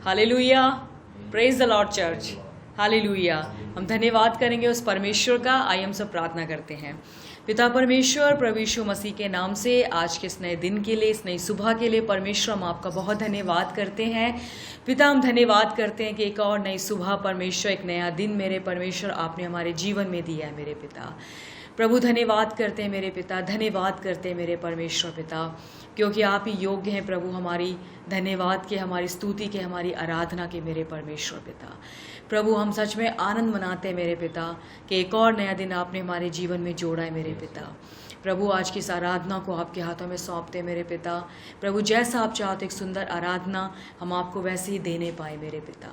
Hallelujah, praise the Lord church, hallelujah. हम धन्यवाद करेंगे उस परमेश्वर का। आइए हम सब प्रार्थना करते हैं। पिता परमेश्वर, प्रभु यीशु मसीह के नाम से आज के इस नए दिन के लिए, इस नई सुबह के लिए परमेश्वर हम आपका बहुत धन्यवाद करते हैं। पिता हम धन्यवाद करते हैं कि एक और नई सुबह परमेश्वर, एक नया दिन मेरे परमेश्वर आपने हमारे जीवन में दिया है मेरे पिता। प्रभु धन्यवाद करते हैं मेरे पिता, धन्यवाद करते हैं मेरे परमेश्वर पिता, क्योंकि आप ही योग्य हैं प्रभु हमारी धन्यवाद के, हमारी स्तुति के, हमारी आराधना के मेरे परमेश्वर पिता। प्रभु हम सच में आनंद मनाते हैं मेरे पिता कि एक और नया दिन आपने हमारे जीवन में जोड़ा है मेरे पिता। प्रभु आज की इस आराधना को आपके हाथों में सौंपते मेरे पिता। प्रभु जैसा आप चाहते एक सुंदर आराधना हम आपको वैसे ही देने पाए मेरे पिता।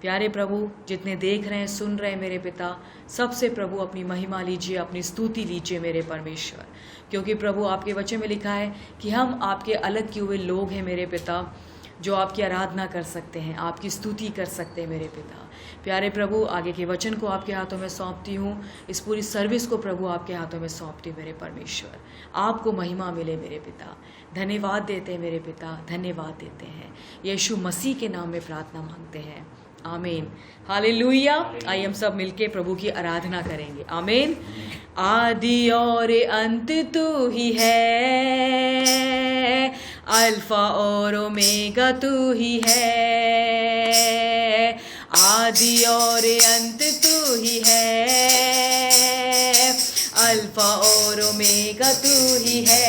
प्यारे प्रभु जितने देख रहे हैं, सुन रहे हैं मेरे पिता, सबसे प्रभु अपनी महिमा लीजिए, अपनी स्तुति लीजिए मेरे परमेश्वर, क्योंकि प्रभु आपके वचन में लिखा है कि हम आपके अलग किए हुए लोग हैं मेरे पिता, जो आपकी आराधना कर सकते हैं, आपकी स्तुति कर सकते हैं मेरे पिता। प्यारे प्रभु आगे के वचन को आपके हाथों में सौंपती हूँ, इस पूरी सर्विस को प्रभु आपके हाथों में सौंपती हूँ मेरे परमेश्वर। आपको महिमा मिले मेरे पिता। धन्यवाद देते हैं मेरे पिता, धन्यवाद देते हैं। यीशु मसीह के नाम में प्रार्थना मांगते हैं, आमीन, हालेलुया। आइए हम सब मिलके प्रभु की आराधना करेंगे, आमीन। आदि और अंत तू ही है, अल्फा और ओमेगा तू ही है। आदि और अंत तू ही है, अल्फा और ओमेगा तू ही है।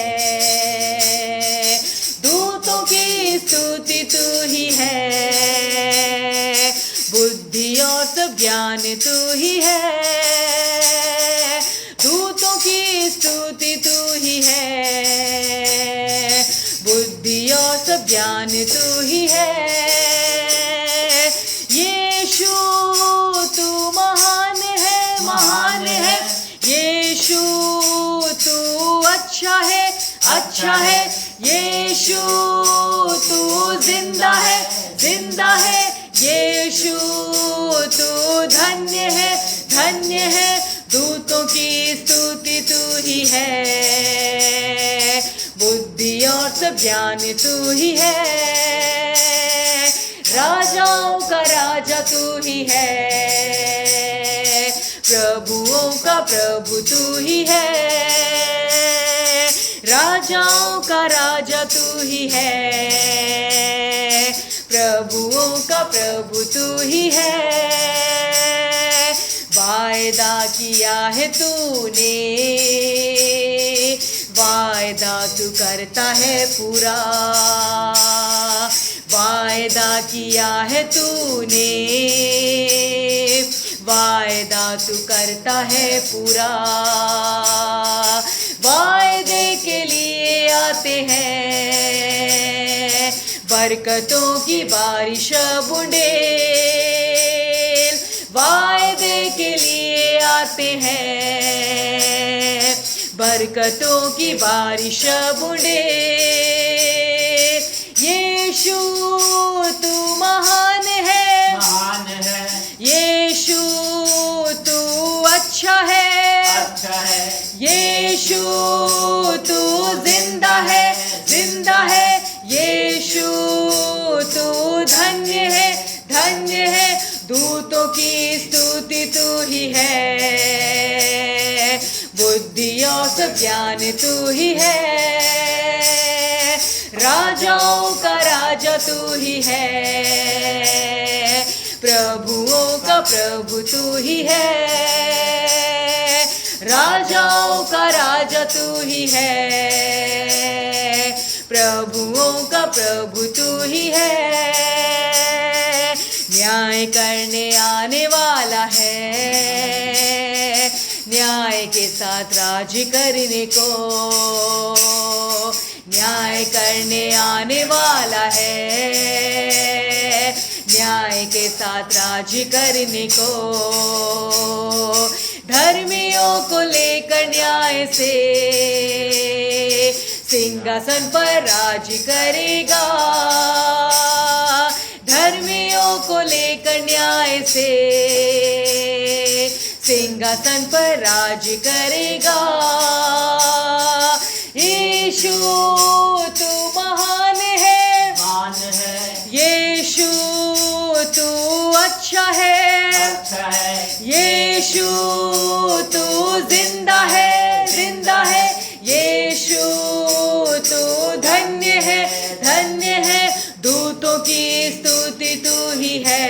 दूतों की स्तुति तू ही है, बुद्धि और सब ज्ञान तू ही है। दूतों की स्तुति तू ही है, बुद्धि और सब ज्ञान तू ही है। यीशु तू महान है, महान है। यीशु तू अच्छा है, अच्छा है। यीशु तू जिंदा है, जिंदा है। यीशु तू धन्य है, धन्य है। दूतों की स्तुति तू ही है, बुद्धि और सब ज्ञान तू ही है। राजाओं का राजा तू ही है, प्रभुओं का प्रभु तू ही है। राजाओं का राजा तू ही है, प्रभुओं का प्रभु तू ही है। वायदा किया है तूने, वायदा तू करता है पूरा। वायदा किया है तूने, वायदा तू करता है पूरा। वायदे के लिए आते हैं, बरकतों की बारिश बूंदें। वायदे के लिए आते हैं, बरकतों की बारिश बूंदें। यीशु तू महान है, महान है। यीशु तू अच्छा है, अच्छा है। यीशु तू जिंदा है, जिंदा है। यीशु तू धन्य है, धन्य है। दूतों की स्तुति तू ही है, बुद्धि और सब ज्ञान तू ही है। राजाओं का राजा तू ही है, प्रभुओं का प्रभु तू ही है। राजाओं का राजा तू ही है, प्रभुओं का प्रभु तू ही है। न्याय करने आने वाला है, न्याय के साथ राज करने को। न्याय करने आने वाला है, न्याय के साथ राज करने को। धर्मियों को लेकर न्याय से सिंहासन पर राज करेगा। धर्मियों को लेकर न्याय से सिंहासन पर राज करेगा। यीशु तू महान है, महान है। यीशु यीशु तू जिंदा है, जिंदा है। यीशु तू धन्य है, धन्य है। दूतों की स्तुति तू ही है,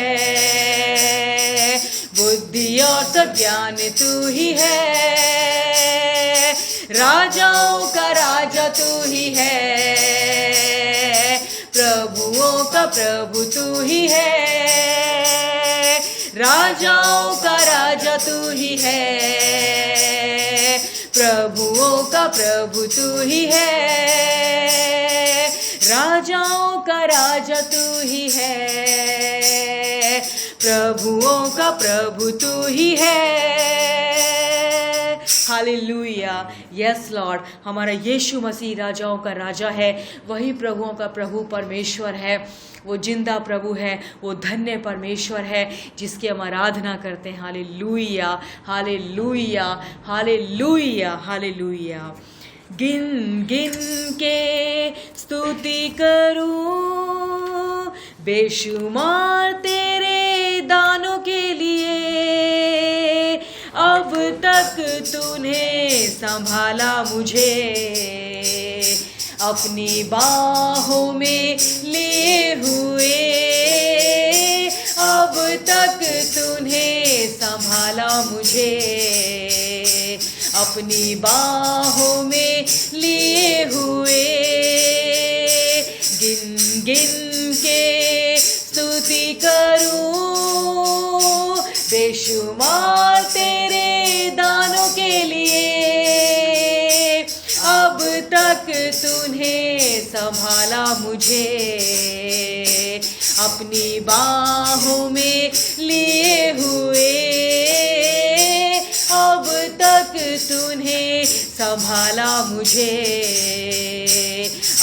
बुद्धि और सब ज्ञान तू ही है। राजाओं का राजा तू ही है, प्रभुओं का प्रभु तू ही है। राजाओं का राजा तू ही है, प्रभुओं का प्रभु तू ही है। राजाओं का राजा तू ही है, प्रभुओं का प्रभु तू ही है। Hallelujah, yes Lord. हमारा यीशु मसीह राजाओं का राजा है, वही प्रभुओं का प्रभु परमेश्वर है। वो जिंदा प्रभु है, वो धन्य परमेश्वर है जिसकी हम आराधना करते हैं। Hallelujah, hallelujah, hallelujah, hallelujah. गिन गिन के स्तुति करूं बेशुमार तेरे दानों के लिए। अब तक तूने संभाला मुझे, अपनी बाहों में लिए हुए। अब तक तूने संभाला मुझे, अपनी बाहों में लिए हुए। गिन गिन के स्तुति करूं बेशुमार तेरे दानों के लिए। अब तक तूने संभाला मुझे, अपनी बाहों में लिए हुए। अब तक तूने संभाला मुझे,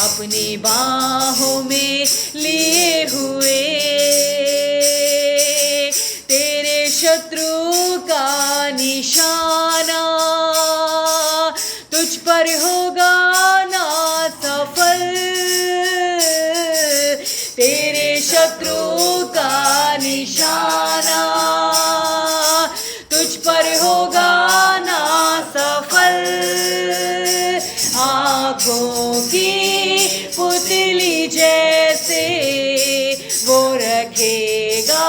अपनी बाहों में लिए हुए। तेरे शत्रु का निशाना तुझ पर होगा ना सफल। तेरे शत्रु का निशाना तुझ पर होगा ना सफल। आँखों की पुतली जैसे वो रखेगा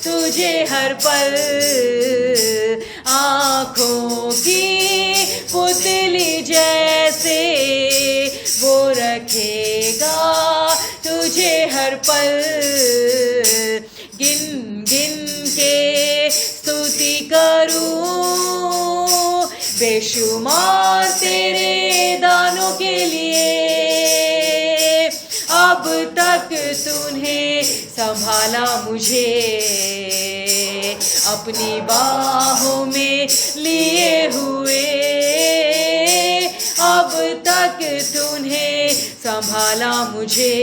तुझे हर पल। आँखों की पुतली जैसे वो रखेगा तुझे हर पल। गिन गिन के स्तुति करूं बेशुमार तेरे दानों के लिए। अब तक तूने संभाला मुझे, अपनी बाहों में लिए हुए। अब तक तूने संभाला मुझे,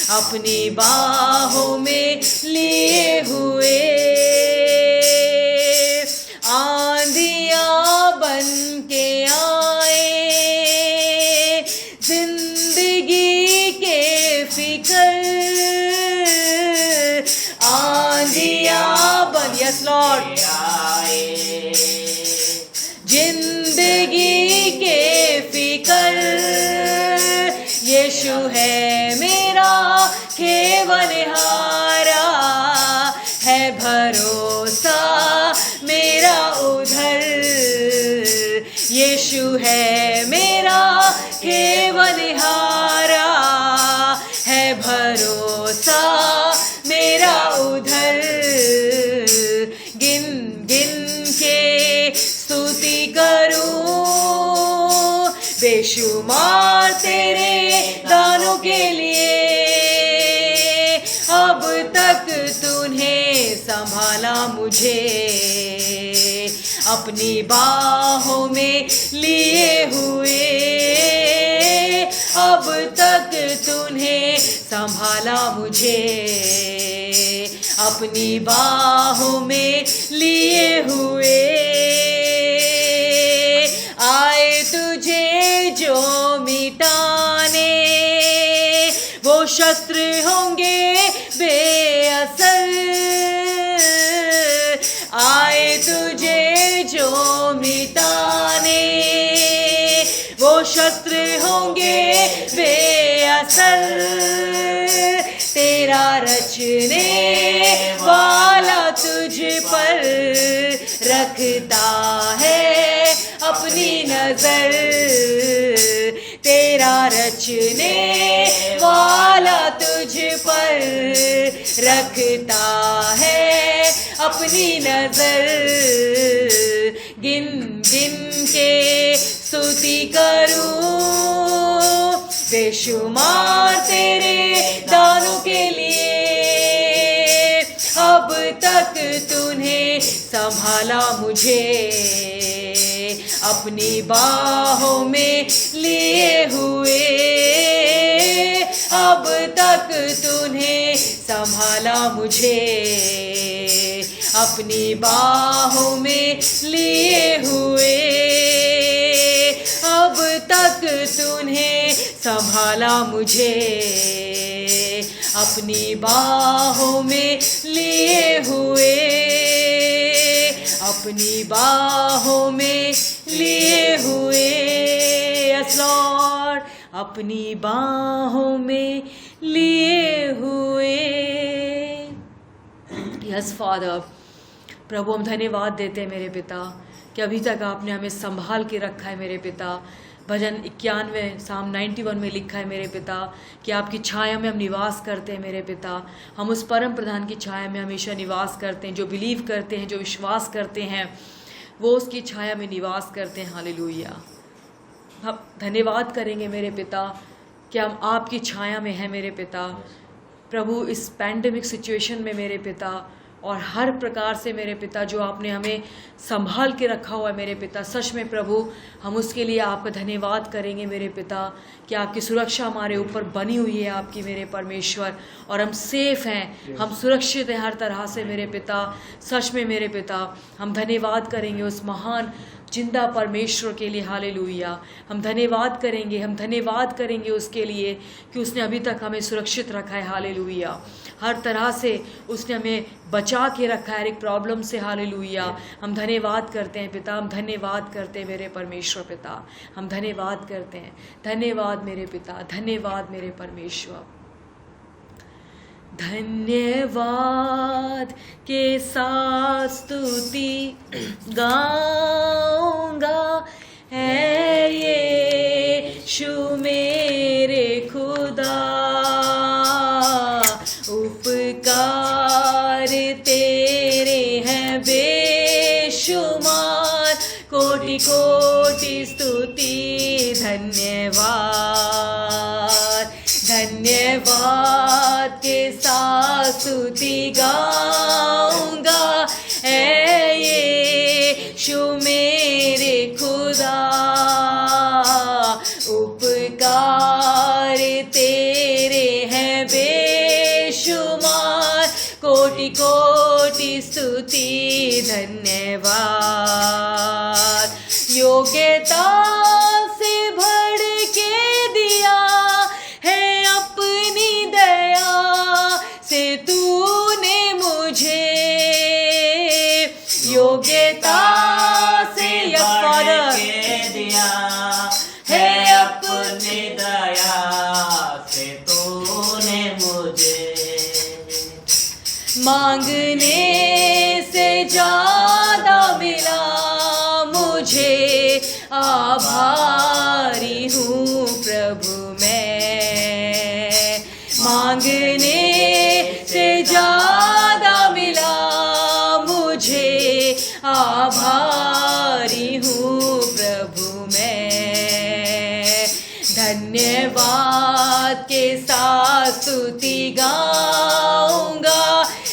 अपनी बाहों में लिए हुए। आंधियां बन के आए जिंदगी के फिकर। आंधियां बन, यस लॉर्ड, जिंदगी के फिकर। यीशु है मेरा केवलहारा, है भरोसा मेरा उधर। यीशु है मेरा केवलहारा, है भरोसा मेरा उधर। गिन गिन के स्तुति करूं बेशुमार तेरे दानों के लिए। अब तक तूने संभाला मुझे, अपनी बाहों में लिए हुए। अब तक तूने संभाला मुझे, अपनी बाहों में लिए हुए। आए तुझे जो मिटाने, वो शस्त्र होंगे बेअसर। आए तुझे जो मिटाने, वो शस्त्र होंगे बेअसर, तेरा रचने वाला तुझ पर रखता है अपनी नजर, तेरा रचने वाला तुझ पर रखता है अपनी नजर। गिन गिन के स्तुति करूं बेशुमार तेरे दानों के लिए, अब तक तूने संभाला मुझे अपनी बाहों में लिए हुए, अब तक तूने संभाला मुझे अपनी बाहों में लिए हुए, अब तक तूने संभाला मुझे अपनी बाहों में लिए हुए, अपनी बाहों में लिए हुए। यस लॉर्ड, अपनी बाहों में लिए हुए। यस फादर, प्रभु हम धन्यवाद देते हैं मेरे पिता कि अभी तक आपने हमें संभाल के रखा है मेरे पिता। भजन 91 साम 91 में लिखा है मेरे पिता कि आपकी छाया में हम निवास करते हैं मेरे पिता। हम उस परम प्रधान की छाया में हमेशा निवास करते हैं, जो बिलीव करते हैं, जो विश्वास करते हैं, वो उसकी छाया में निवास करते हैं। हालेलुया। हम धन्यवाद करेंगे मेरे पिता कि हम आपकी छाया में हैं मेरे पिता। प्रभु इस पैंडेमिक सिचुएशन में मेरे पिता और हर प्रकार से मेरे पिता जो आपने हमें संभाल के रखा हुआ है मेरे पिता, सच में प्रभु हम उसके लिए आपका धन्यवाद करेंगे मेरे पिता कि आपकी सुरक्षा हमारे ऊपर बनी हुई है आपकी मेरे परमेश्वर, और हम सेफ हैं, हम सुरक्षित हैं हर तरह से मेरे पिता। सच में मेरे पिता हम धन्यवाद करेंगे उस महान जिंदा परमेश्वर के लिए। हालेलुया। हम धन्यवाद करेंगे, हम धन्यवाद करेंगे उसके लिए कि उसने अभी तक हमें सुरक्षित रखा है। हालेलुया। हर तरह से उसने हमें बचा के रखा है हर एक प्रॉब्लम से। हालेलुया। हम धन्यवाद करते हैं पिता, हम धन्यवाद करते हैं मेरे परमेश्वर पिता, हम धन्यवाद करते हैं। धन्यवाद मेरे पिता, धन्यवाद मेरे परमेश्वर। धन्यवाद के साथ स्तुति गाऊंगा, है यीशु मेरे खुदा, उपकार तेरे हैं बेशुमार, कोटि कोटि स्तुति धन्यवाद। धन्यवाद के साथ स्तुति गाऊंगा, ऐ यीशु मेरे खुदा, उपकार तेरे हैं बेशुमार, कोटि कोटि स्तुति धन्यवाद। योग्यता से भर के दिया है अपनी दया से तूने मुझे, योग्यता से भर के दिया है अपनी दया से तूने मुझे, मांगने से ज्यादा मिला मुझे, आभारी हूँ प्रभु मैं। मांगने से ज्यादा मिला मुझे, आभारी हूँ प्रभु मैं। धन्यवाद के साथ स्तुति गाऊंगा,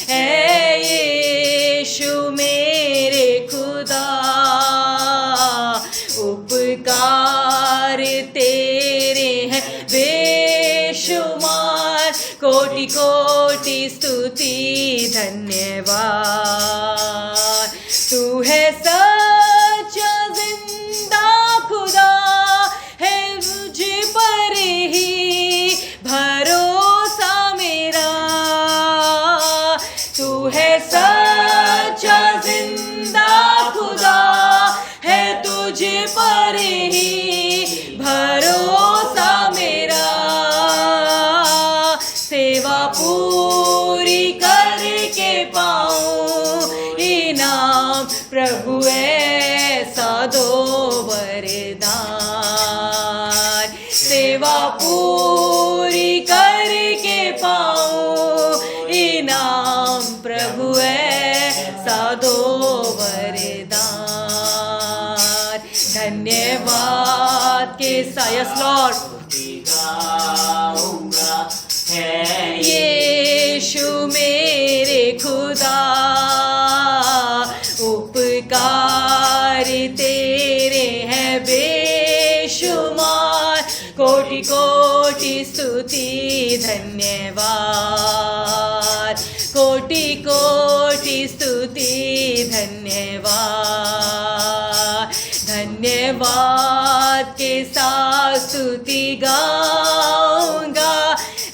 है यीशु मेरे खुदा, उपकार तेरे हैं बेशुमार, कोटि कोटि स्तुति धन्यवाद। तू है सच्चा जिंदा खुदा, है मुझ पर ही भरोसा मेरा, तू है सच्चा जिंदा यस लॉर्ड। यीशु मेरे खुदा, उपकार तेरे हैं बेशुमार, कोटि कोटि स्तुति धन्यवाद, कोटि कोटि स्तुति धन्यवाद। धन्यवाद के साथ स्तुति गाऊंगा,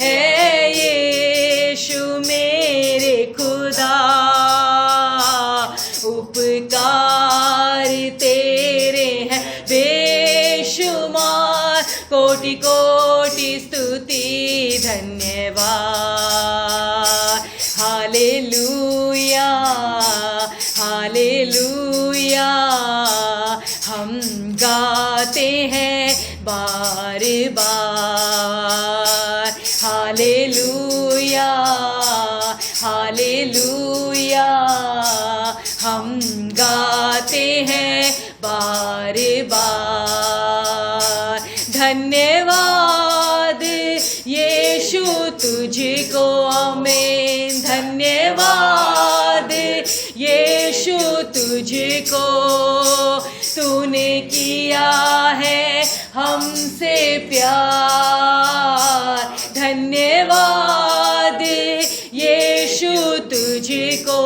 है यीशु मेरे खुदा, उपकार तेरे हैं बेशुमार, कोटि कोटि स्तुति धन्यवाद। हालेलुया हालेलुया, हम गाते हैं बार बार। हालेलुया हालेलुया, हम गाते हैं बार बार। धन्यवाद यीशु तुझको, आमीन। धन्यवाद यीशु तुझको, तूने किया है हमसे प्यार। धन्यवाद यीशु तुझको,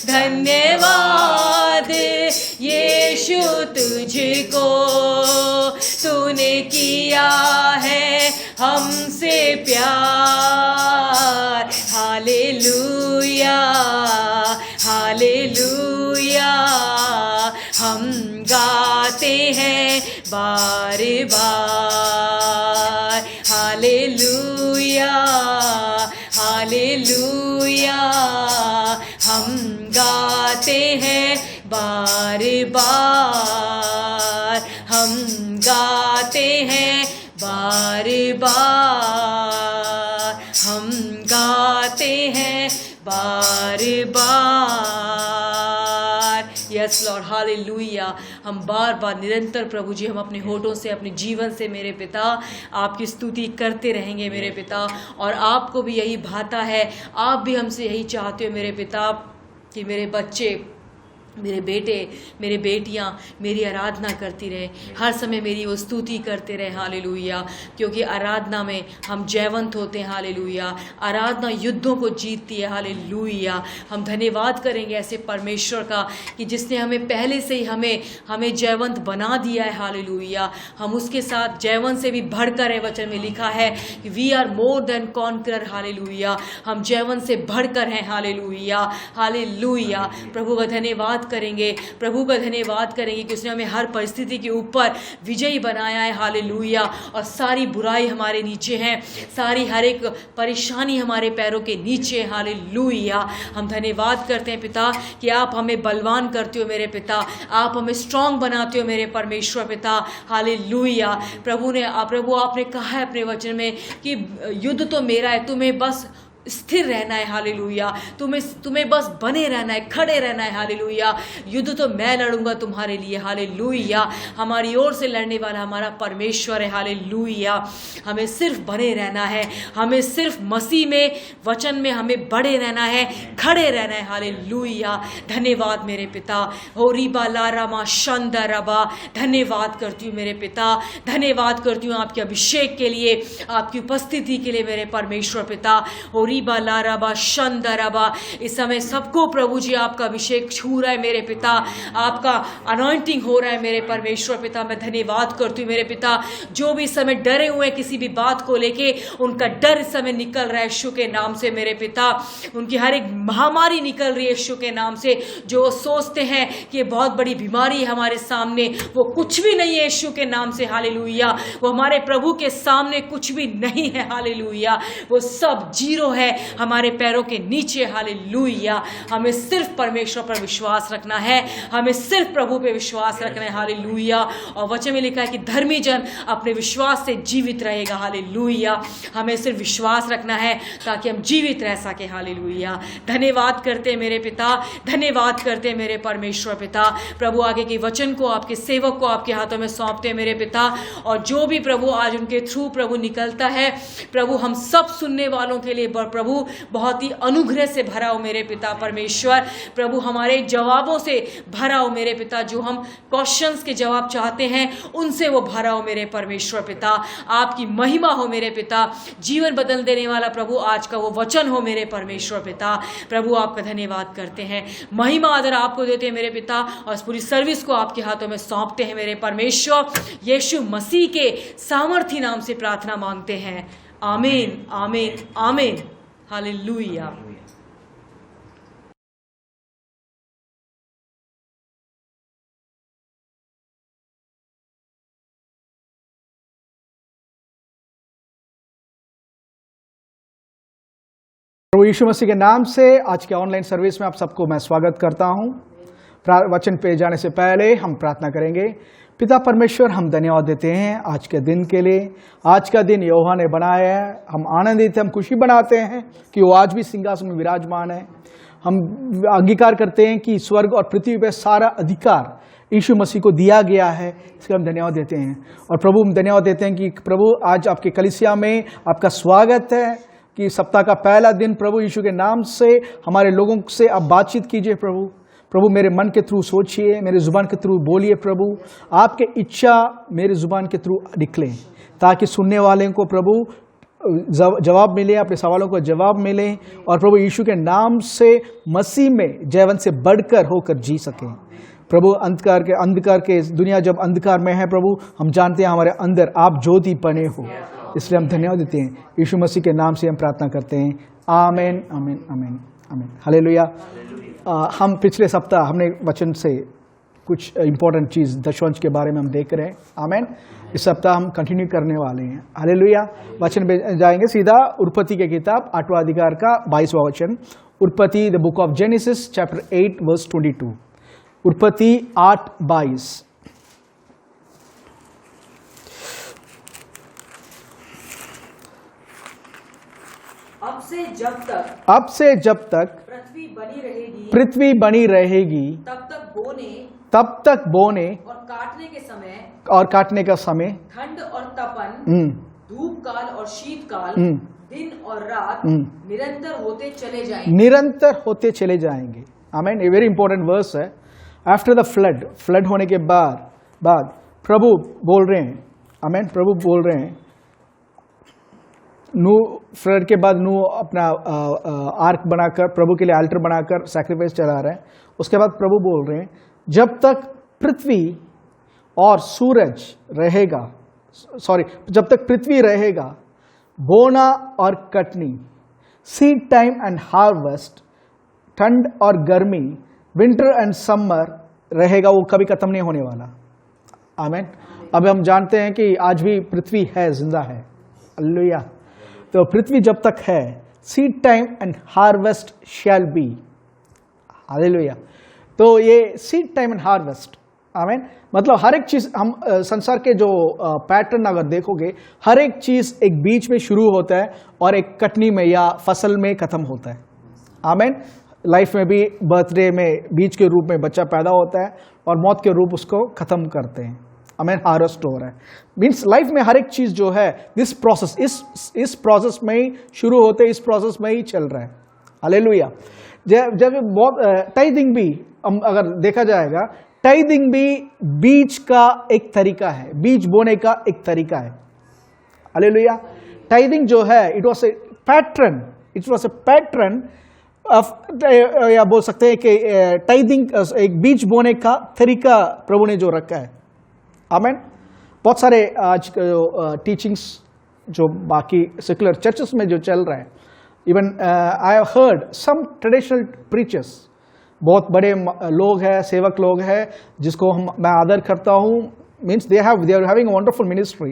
धन्यवाद यीशु तुझको, तूने किया है हमसे प्यार। हालेलुया हालेलुया, हम गाते हैं बार बार। हालेलुया हालेलुया, हम गाते हैं बार बार, हम गाते हैं बार बार, हम गाते हैं बार बार। Yes Lord, hallelujah. हम बार बार निरंतर प्रभु जी, हम अपने होठों से, अपने जीवन से मेरे पिता आपकी स्तुति करते रहेंगे मेरे पिता। और आपको भी यही भाता है, आप भी हमसे यही चाहते हो मेरे पिता कि मेरे बच्चे, मेरे बेटे, मेरे बेटियां मेरी आराधना करती रहे, हर समय मेरी वो स्तुति करते रहे। हालेलुया, क्योंकि आराधना में हम जयवंत होते हैं। हालेलुया, आराधना युद्धों को जीतती है। हालेलुया, हम धन्यवाद करेंगे ऐसे परमेश्वर का कि जिसने हमें पहले से ही हमें जयवंत बना दिया है। हालेलुया, हम उसके साथ जयवंत से भी बढ़कर है। वचन में लिखा है कि we are more than conqueror. Hallelujah, हम जयवंत से बढ़कर हैं। हालेलुया हालेलुया, प्रभु का धन्यवाद करेंगे, प्रभु का धन्यवाद करेंगे कि उसने हमें हर परिस्थिति के ऊपर विजयी बनाया है। हालेलुया, और सारी बुराई हमारे नीचे है, सारी हर एक परेशानी हमारे पैरों के नीचे। हालेलुया, हम धन्यवाद करते हैं पिता कि आप हमें बलवान करते हो मेरे पिता, आप हमें स्ट्रांग बनाते हो मेरे परमेश्वर पिता। हालेलुया, प्रभु आपने कहा है अपने वचन में कि युद्ध तो मेरा है, तुम्हें बस स्थिर रहना है। हालेलुया, तुम्हें बस बने रहना है, खड़े रहना है। हालेलुया, युद्ध तो मैं लड़ूंगा तुम्हारे लिए। हालेलुया, हमारी ओर से लड़ने वाला हमारा परमेश्वर है। हालेलुया, हमें सिर्फ बने रहना है, हमें सिर्फ मसीह में, वचन में हमें बड़े रहना है, खड़े रहना है। हालेलुया, धन्यवाद मेरे पिता। हो रीबा लारामा शंदरबा, धन्यवाद करती हूँ मेरे पिता, धन्यवाद करती हूँ आपके अभिषेक के लिए, आपकी उपस्थिति के लिए मेरे परमेश्वर पिता। हो रीबा लाराबा शंदरबा, इस समय सबको प्रभु जी आपका अभिषेक छू रहा है मेरे पिता, आपका अनॉइंटिंग हो रहा है मेरे परमेश्वर पिता। मैं धन्यवाद करती हूँ मेरे पिता, जो भी इस समय डरे हुए हैं किसी भी बात को लेके, उनका डर इस समय निकल रहा है यीशु के नाम से मेरे पिता। उनकी हर एक महामारी निकल रही है यीशु के नाम से। जो सोचते हैं कि ये बहुत बड़ी बीमारी है हमारे सामने, वो कुछ भी नहीं है यीशु के नाम से। हालेलुया, वो हमारे प्रभु के सामने कुछ भी नहीं है। हालेलुया, वो सब जीरो है, है हमारे पैरों के नीचे। हालेलुया। हमें सिर्फ परमेश्वर पर विश्वास रखना है, हमें सिर्फ प्रभु पे विश्वास रखना है। हालेलुया। और वचन में लिखा है कि धर्मी जन अपने विश्वास से जीवित रहेगा। हालेलुया। हमें सिर्फ विश्वास रखना है ताकि हम जीवित रह सके। हालेलुया। धन्यवाद करते मेरे पिता, धन्यवाद करते मेरे परमेश्वर पिता। प्रभु आगे के वचन को आपके सेवक को आपके हाथों में सौंपते मेरे पिता, और जो भी प्रभु आज उनके थ्रू प्रभु निकलता है प्रभु हम सब सुनने वालों के लिए प्रभु बहुत ही अनुग्रह से भरा हो मेरे पिता परमेश्वर। प्रभु हमारे जवाबों से भरा हो मेरे पिता, जो हम क्वेश्चंस के जवाब चाहते हैं उनसे वो भरा हो मेरे परमेश्वर पिता। आपकी महिमा हो मेरे पिता, जीवन बदल देने वाला प्रभु आज का वो वचन हो मेरे परमेश्वर पिता। प्रभु आपका धन्यवाद करते हैं, महिमा आदर आपको देते हैं मेरे पिता, और इस पूरी सर्विस को आपके हाथों में सौंपते हैं मेरे परमेश्वर। यीशु मसीह के सामर्थी नाम से प्रार्थना मांगते हैं। आमीन आमीन आमीन। हालेलुया। प्रभु यीशु मसीह के नाम से आज के ऑनलाइन सर्विस में आप सबको मैं स्वागत करता हूं। वचन पे जाने से पहले हम प्रार्थना करेंगे। पिता परमेश्वर, हम धन्यवाद देते हैं आज के दिन के लिए। आज का दिन यहोवा ने बनाया है, हम आनंदित हैं, हम खुशी बनाते हैं कि वो आज भी सिंहासन में विराजमान है। हम अंगीकार करते हैं कि स्वर्ग और पृथ्वी पे सारा अधिकार यीशु मसीह को दिया गया है, इसका हम धन्यवाद देते हैं। और प्रभु हम धन्यवाद देते हैं कि प्रभु आज आपके कलीसिया में आपका स्वागत है कि सप्ताह का पहला दिन प्रभु यीशु के नाम से हमारे लोगों से आप बातचीत कीजिए। प्रभु मेरे मन के थ्रू सोचिए, मेरे जुबान के थ्रू बोलिए। प्रभु आपके इच्छा मेरे जुबान के थ्रू निकले, ताकि सुनने वाले को प्रभु जवाब मिले, अपने सवालों को जवाब मिले, और प्रभु यीशु के नाम से मसीह में जयवंत से बढ़कर होकर जी सके। प्रभु अंधकार के दुनिया जब अंधकार में है प्रभु, हम जानते हैं हमारे अंदर आप ज्योति बने हो, इसलिए हम धन्यवाद देते हैं। यीशु मसीह के नाम से हम प्रार्थना करते हैं। आमीन आमीन आमीन आमीन। हालेलुया। हम पिछले सप्ताह हमने वचन से कुछ इंपॉर्टेंट चीज़ दशवंश के बारे में हम देख रहे हैं। आमीन। इस सप्ताह हम कंटिन्यू करने वाले हैं। हालेलुया। वचन पे जाएंगे सीधा उत्पत्ति के किताब 8वां अधिकार का 22वां वचन। उत्पत्ति the book of Genesis chapter 8 verse 22। उत्पत्ति 8:22। अब से जब तक पृथ्वी बनी रहेगी तब तक बोने और काटने का समय ठंड और तपन, धूप काल और शीतकाल, दिन और रात निरंतर होते चले जाएंगे। आमीन। ए वेरी इंपॉर्टेंट वर्स है। आफ्टर द फ्लड होने के बाद प्रभु बोल रहे हैं। आमीन। प्रभु बोल रहे हैं, नू फ्लड के बाद नू अपना आर्क बनाकर प्रभु के लिए अल्टर बनाकर सैक्रिफाइस चला रहे हैं। उसके बाद प्रभु बोल रहे हैं, जब तक पृथ्वी और सूरज रहेगा, जब तक पृथ्वी रहेगा, बोना और Katni, seed time and harvest, ठंड और गर्मी, विंटर एंड समर रहेगा, वो कभी खत्म नहीं होने वाला। आमीन। अब हम जानते हैं कि आज भी पृथ्वी है, जिंदा है। हालेलुया। तो पृथ्वी जब तक है, seed time and harvest shall be. Hallelujah. तो ये सीड टाइम एंड हार्वेस्ट, आमीन, मतलब हर एक चीज हम संसार के जो पैटर्न अगर देखोगे, हर एक चीज एक बीच में शुरू होता है और एक कटनी में या फसल में खत्म होता है। आमीन। लाइफ में भी बर्थडे में बीज के रूप में बच्चा पैदा होता है और मौत के रूप उसको खत्म करते हैं। आमीन। हार्वेस्ट हो रहा है, मीन्स लाइफ में हर एक चीज जो है दिस प्रोसेस इस प्रोसेस में ही शुरू होते, इस प्रोसेस में ही चल रहा है। हालेलुया। जब बहुत टाइदिंग भी अगर देखा जाएगा, टाइदिंग भी बीज का एक तरीका है, बीज बोने का एक तरीका है। हालेलुया। टाइदिंग जो है it was a pattern of, या बोल सकते हैं कि टाइदिंग एक बीज बोने का तरीका प्रभु ने जो रखा है। आमीन। बहुत सारे आज टीचिंग्स जो बाकी सेकुलर चर्चेस में जो चल रहा है, even I have heard some traditional preachers, बहुत बड़े लोग हैं, सेवक लोग हैं, जिसको मैं आदर करता हूँ, means they are having wonderful ministry.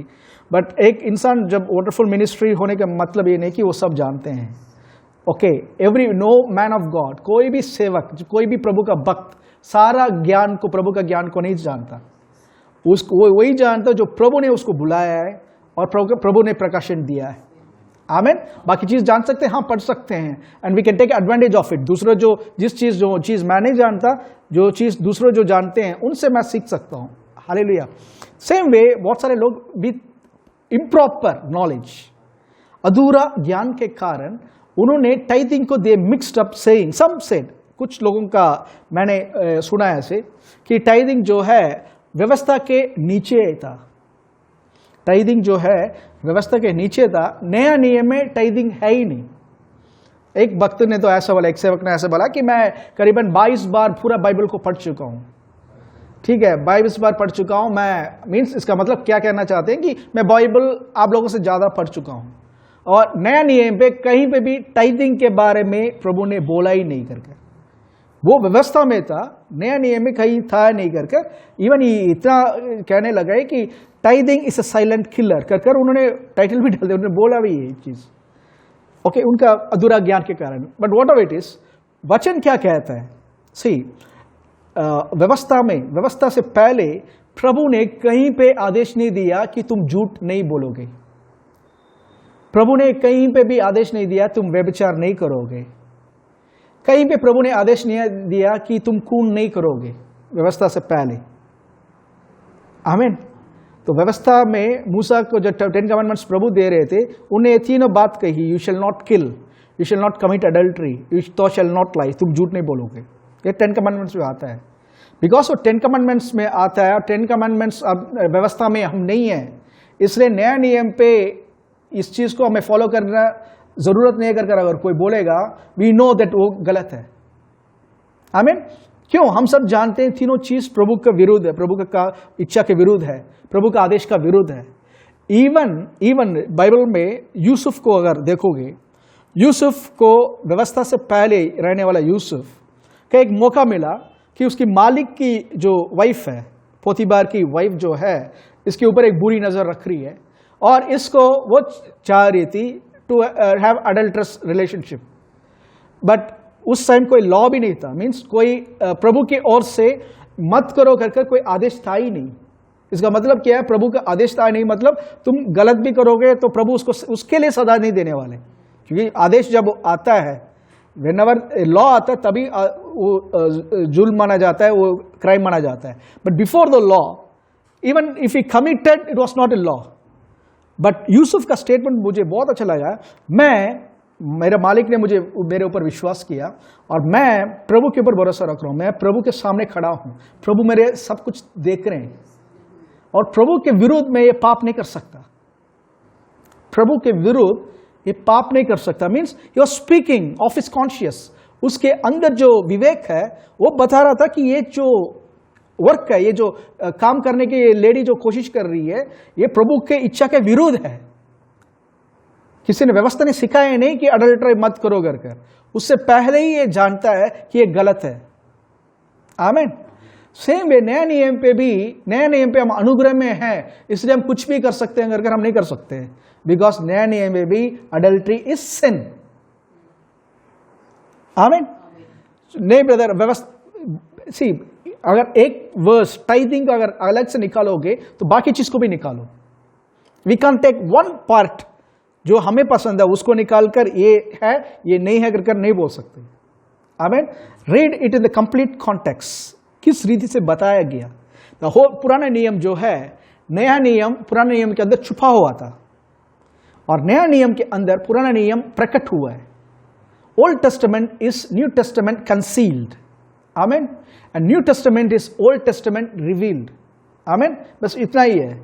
But एक इंसान जब वंडरफुल मिनिस्ट्री होने का मतलब ये नहीं कि वो सब जानते हैं। Okay, every no man of God, कोई भी सेवक, कोई भी प्रभु का भक्त सारा ज्ञान को, प्रभु का ज्ञान को नहीं जानता। उसको वही जानता जो प्रभु ने उसको बुलाया है और प्रभु ने प्रकाशन दिया है। आमीन। बाकी चीज जान सकते हैं, हाँ पढ़ सकते हैं, and we can take advantage of it. दूसरे जो चीज मैं नहीं जानता, जो चीज दूसरे जो जानते हैं उनसे मैं सीख सकता हूँ। हालेलुया। सेम वे बहुत सारे लोग विथ इम्प्रॉपर नॉलेज, अधूरा ज्ञान के कारण उन्होंने टाइथिंग को दे मिक्स्ड अप सेइंग, सम सेड, कुछ लोगों का मैंने सुना है ऐसे कि टाइथिंग जो है व्यवस्था के नीचे था। टाइथिंग जो है व्यवस्था के नीचे था। नया नियम में टाइथिंग है ही नहीं। एक भक्त ने तो ऐसा बोला, एक सेवक ने ऐसा बोला कि मैं करीबन 22 बार पूरा बाइबल को पढ़ चुका हूं। ठीक है, 22 बार पढ़ चुका हूं मैं, मीन्स इसका मतलब क्या कहना चाहते हैं कि मैं बाइबल आप लोगों से ज्यादा पढ़ चुका हूं। और नया नियम पे कहीं पे भी टाइथिंग के बारे में प्रभु ने बोला ही नहीं करके, वो व्यवस्था में था, नया नियम में कहीं था नहीं करके। इवन इतना कहने लगा है कि tithing is a silent killer कर उन्होंने टाइटल भी डाल दिया, उन्होंने बोला भी ये चीज। ओके, उनका अधूरा ज्ञान के कारण। But what ever it is, वचन क्या कहता है? सी, व्यवस्था में, व्यवस्था से पहले प्रभु ने कहीं पे आदेश नहीं दिया कि तुम झूठ नहीं बोलोगे। प्रभु ने कहीं पे भी आदेश नहीं दिया तुम व्यभिचार नहीं करोगे। कहीं पे प्रभु ने आदेश नहीं दिया कि तुम खून नहीं करोगे, व्यवस्था से पहले। आमीन। तो व्यवस्था में मूसा को जो 10 कमांडमेंट्स प्रभु दे रहे थे, उन्हें ये तीनों बात कही, you shall not kill, you shall not commit adultery, you तो शैल नॉट लाई, तुम झूठ नहीं बोलोगे। ये 10 कमांडमेंट्स में आता है। बिकॉज वो 10 कमांडमेंट्स में आता है और 10 कमांडमेंट्स अब व्यवस्था में हम नहीं है, इसलिए नया नियम पे इस चीज को हमें फॉलो करना जरूरत नहीं है। कर अगर कोई बोलेगा, वी नो दैट वो गलत है। आमीन। क्यों? हम सब जानते हैं तीनों चीज प्रभु का विरुद्ध है, प्रभु का इच्छा के विरुद्ध है, प्रभु का आदेश का विरुद्ध है। इवन बाइबल में यूसुफ को अगर देखोगे, यूसुफ को व्यवस्था से पहले रहने वाला यूसुफ का एक मौका मिला कि उसकी मालिक की जो वाइफ है, पोतीबार की वाइफ जो है, इसके ऊपर एक बुरी नजर रख रही है और इसको वो चाह रही थी to have adulterous relationship. But उस टाइम कोई लॉ भी नहीं था, मीन्स कोई प्रभु की ओर से मत करो कर कोई आदेश था ही नहीं। इसका मतलब क्या है? प्रभु का आदेश था नहीं, मतलब तुम गलत भी करोगे तो प्रभु उसको उसके लिए सजा नहीं देने वाले। क्योंकि आदेश जब आता है, व्हेनेवर लॉ आता है, तभी वो जुल्म माना जाता है, वो क्राइम माना जाता है। But before the law, even if he committed, it was not a law. But Yusuf का स्टेटमेंट मुझे बहुत अच्छा लगा। मेरे मालिक ने मेरे ऊपर विश्वास किया और मैं प्रभु के ऊपर भरोसा रख रहा हूं, मैं प्रभु के सामने खड़ा हूं, प्रभु मेरे सब कुछ देख रहे हैं और प्रभु के विरुद्ध में ये पाप नहीं कर सकता। प्रभु के विरुद्ध ये पाप नहीं कर सकता। Means he was speaking of his conscious. उसके अंदर जो विवेक है वो बता रहा था कि ये जो वर्क है, ये जो काम करने की ये लेडी जो कोशिश कर रही है, ये प्रभु के इच्छा के विरुद्ध है। किसी ने, व्यवस्था ने सिखाया नहीं कि अडल्ट्री मत करो कर, उससे पहले ही ये जानता है कि ये गलत है। आमीन। सेम वे नया नियम पे हम अनुग्रह में हैं, इसलिए हम कुछ भी कर सकते हैं अगर हम नहीं कर सकते हैं, बिकॉज नया नियम में भी अडल्ट्री इज सिन। आमीन। नहीं ब्रदर, व्यवस्था सी, अगर एक वर्स टाइथिंग को अगर अलग से निकालोगे तो बाकी चीज को भी निकालो। We can take one part जो हमें पसंद है उसको निकालकर ये है ये नहीं है कर नहीं बोल सकते। आमीन। Read it in the complete context, किस रीति से बताया गया। द होल पुराना नियम जो है, नया नियम पुराने नियम के अंदर छुपा हुआ था और नया नियम के अंदर पुराना नियम प्रकट हुआ है। Old Testament is New Testament concealed. आमीन। And New Testament is Old Testament revealed. आमीन। बस इतना ही है।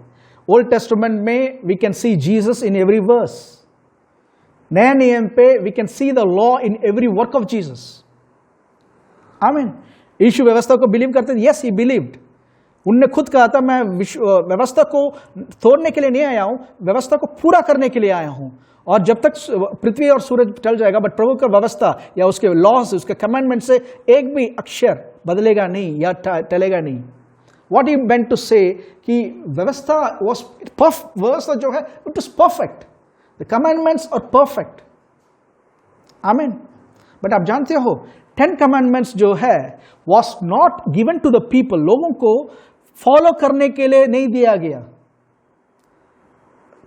ओल्ड टेस्टामेंट में we can see Jesus in every verse. नया नियम पे we can see the law in every work of Jesus. आमीन। यीशु व्यवस्था को बिलीव करते थे। Yes, he believed. उनने खुद कहा था, मैं व्यवस्था को तोड़ने के लिए नहीं आया हूं, व्यवस्था को पूरा करने के लिए आया हूं। और जब तक पृथ्वी और सूरज टल जाएगा, बट प्रभु का व्यवस्था या उसके लॉज, उसके कमांडमेंट से एक भी अक्षर बदलेगा नहीं या टलेगा नहीं। What he meant to say कि व्यवस्था व्यवस्था जो है, it was perfect. The commandments are perfect. Amen. But आप जानते हो 10 कमांडमेंट्स जो है was not given to the people, लोगों को फॉलो करने के लिए नहीं दिया गया।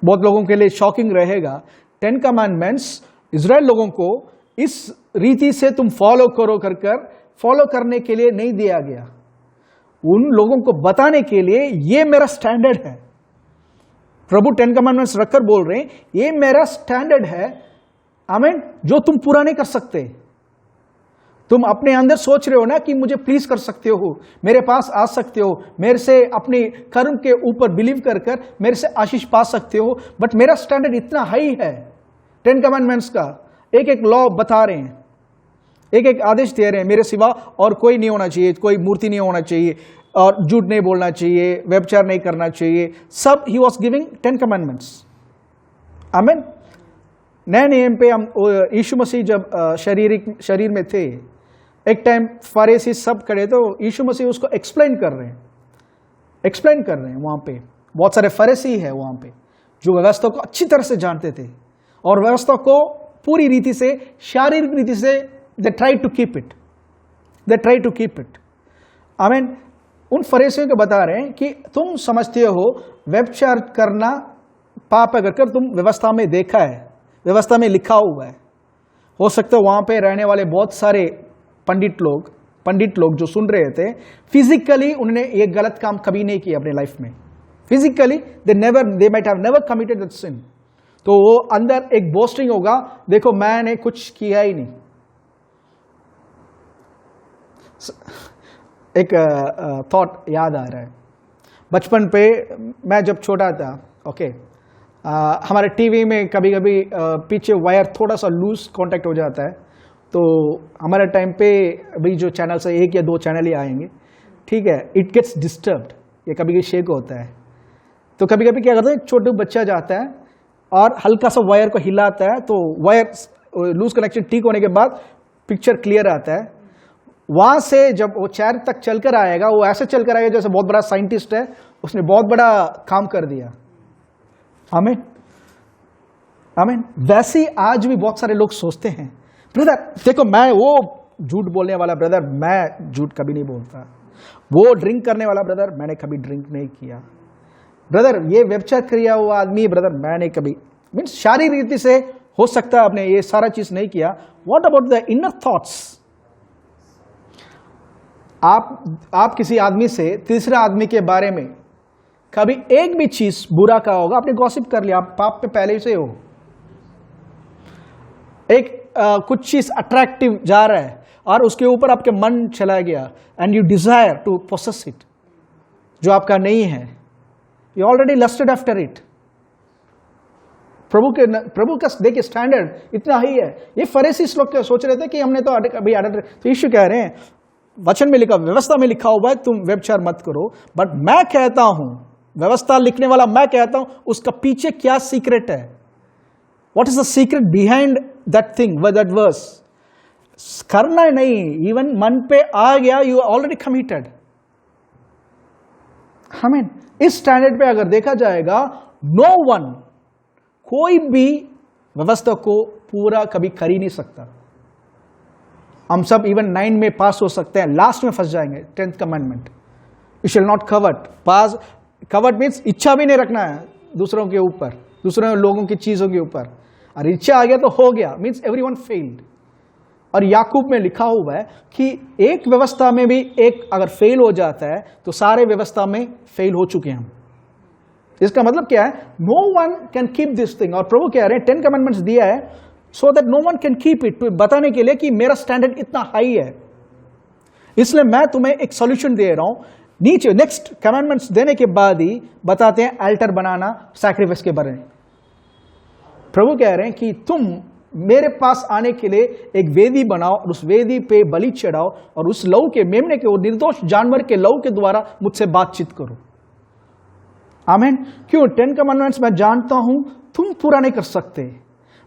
बहुत लोगों के लिए शॉकिंग रहेगा, 10 कमांडमेंट्स इजराइल लोगों को इस रीति से तुम फॉलो करो कर फॉलो करने के लिए नहीं दिया गया। उन लोगों को बताने के लिए ये मेरा स्टैंडर्ड है। प्रभु 10 कमांडमेंट्स रखकर बोल रहे हैं ये मेरा स्टैंडर्ड है, आमीन, जो तुम पूरा नहीं कर सकते। तुम अपने अंदर सोच रहे हो ना कि मुझे प्लीज कर सकते हो, मेरे पास आ सकते हो, मेरे से अपने कर्म के ऊपर बिलीव कर मेरे से आशीष पा सकते हो, बट मेरा स्टैंडर्ड इतना हाई है। 10 कमांडमेंट्स का एक एक लॉ बता रहे हैं, एक एक आदेश दे रहे हैं, मेरे सिवा और कोई नहीं होना चाहिए, कोई मूर्ति नहीं होना चाहिए, और झूठ नहीं बोलना चाहिए, व्यभिचार नहीं करना चाहिए, सब ही वॉज गिविंग 10 कमांडमेंट्स। आमीन। नए नियम पे हम यीशु मसीह जब शरीर में थे, एक टाइम फरीसी सब खड़े तो यीशु मसीह उसको एक्सप्लेन कर रहे हैं वहां पे। बहुत सारे फरीसी है वहां पे जो व्यवस्था को अच्छी तरह से जानते थे और व्यवस्था को पूरी रीति से, शारीरिक रीति से they try to keep it. Amen. उन फरीसियों को बता रहे हैं कि तुम समझते हो व्यभिचार करना पाप है कर तुम व्यवस्था में देखा है, व्यवस्था में लिखा हुआ है। हो सकता है वहां पे रहने वाले बहुत सारे पंडित लोग जो सुन रहे थे, फिजिकली उन्होंने ये गलत काम कभी नहीं किया अपने लाइफ में। Physically they might have never committed that sin. तो वो अंदर एक बोस्टिंग होगा, देखो मैंने कुछ किया ही नहीं। एक थॉट याद आ रहा है, बचपन पे मैं जब छोटा था, ओके, हमारे टीवी में कभी कभी पीछे वायर थोड़ा सा लूज कांटेक्ट हो जाता है, तो हमारे टाइम पे अभी जो चैनल से 1 या 2 चैनल ही आएंगे, ठीक है, इट गेट्स डिस्टर्ब्ड, ये कभी कभी शेक होता है। तो कभी कभी क्या करते हैं, छोटा बच्चा जाता है और हल्का सा वायर को हिलाता है, तो वायर लूज कनेक्शन ठीक होने के बाद पिक्चर क्लियर आता है। वहां से जब वो चेयर तक चलकर आएगा, वो ऐसे चलकर आएगा जैसे बहुत बड़ा साइंटिस्ट है, उसने बहुत बड़ा काम कर दिया। आमीन, आमीन। वैसे ही आज भी बहुत सारे लोग सोचते हैं, ब्रदर देखो मैं वो झूठ बोलने वाला ब्रदर, मैं झूठ कभी नहीं बोलता। वो ड्रिंक करने वाला ब्रदर, मैंने कभी ड्रिंक नहीं किया। ब्रदर ये व्यभिचार किया हुआ आदमी, ब्रदर मैंने कभी, मीन्स शारीरिक रीति से हो सकता है आपने ये सारा चीज नहीं किया। What about the inner thoughts? आप किसी आदमी से तीसरे आदमी के बारे में कभी एक भी चीज बुरा कहा होगा, आपने गॉसिप कर लिया, आप पाप पे पहले से हो। एक कुछ चीज अट्रैक्टिव जा रहा है और उसके ऊपर आपके मन चला गया and you desire to possess it, जो आपका नहीं है, you already lusted after it. प्रभु का देखिए स्टैंडर्ड इतना ही है। ये फरीसी लोग सोच रहे थे कि हमने तो अभी तो यीशु कह रहे हैं, वचन में लिखा, व्यवस्था में लिखा हुआ है तुम व्यभिचार मत करो, बट मैं कहता हूं, व्यवस्था लिखने वाला मैं कहता हूं, उसका पीछे क्या सीक्रेट है? What is the secret behind that thing, that verse? करना नहीं, इवन मन पे आ गया, यू ऑलरेडी कमिटेड। आमीन। इस स्टैंडर्ड पे अगर देखा जाएगा, नो वन, कोई भी व्यवस्था को पूरा कभी कर ही नहीं सकता। हम सब इवन 9 में पास हो सकते हैं, लास्ट में फंस जाएंगे। 10th commandment, you shall not covet. पास कवट मीन्स इच्छा भी नहीं रखना है दूसरों के ऊपर, दूसरों लोगों की चीजों के ऊपर। और इच्छा आ गया तो हो गया, मीन्स एवरीवन फेल्ड। और याकूब में लिखा हुआ है कि एक व्यवस्था में भी एक अगर फेल हो जाता है तो सारे व्यवस्था में फेल हो चुके हैं हम। इसका मतलब क्या है? No one can keep this thing. और प्रभु कह रहे हैं 10 कमांडमेंट्स दिया है so that no one can keep it, बताने के लिए कि मेरा स्टैंडर्ड इतना हाई है। इसलिए मैं तुम्हें एक सॉल्यूशन दे रहा हूं। नीचे नेक्स्ट कमांडमेंट्स देने के बाद ही बताते हैं अल्टर बनाना, सैक्रिफाइस के बारे में। प्रभु कह रहे हैं कि तुम मेरे पास आने के लिए एक वेदी बनाओ और उस वेदी पे बलि चढ़ाओ और उस लहू के, मेमने के, वो निर्दोष जानवर के लहू के द्वारा मुझसे बातचीत करो। आमीन। क्यों? 10 कमांडमेंट्स मैं जानता हूं तुम पूरा नहीं कर सकते,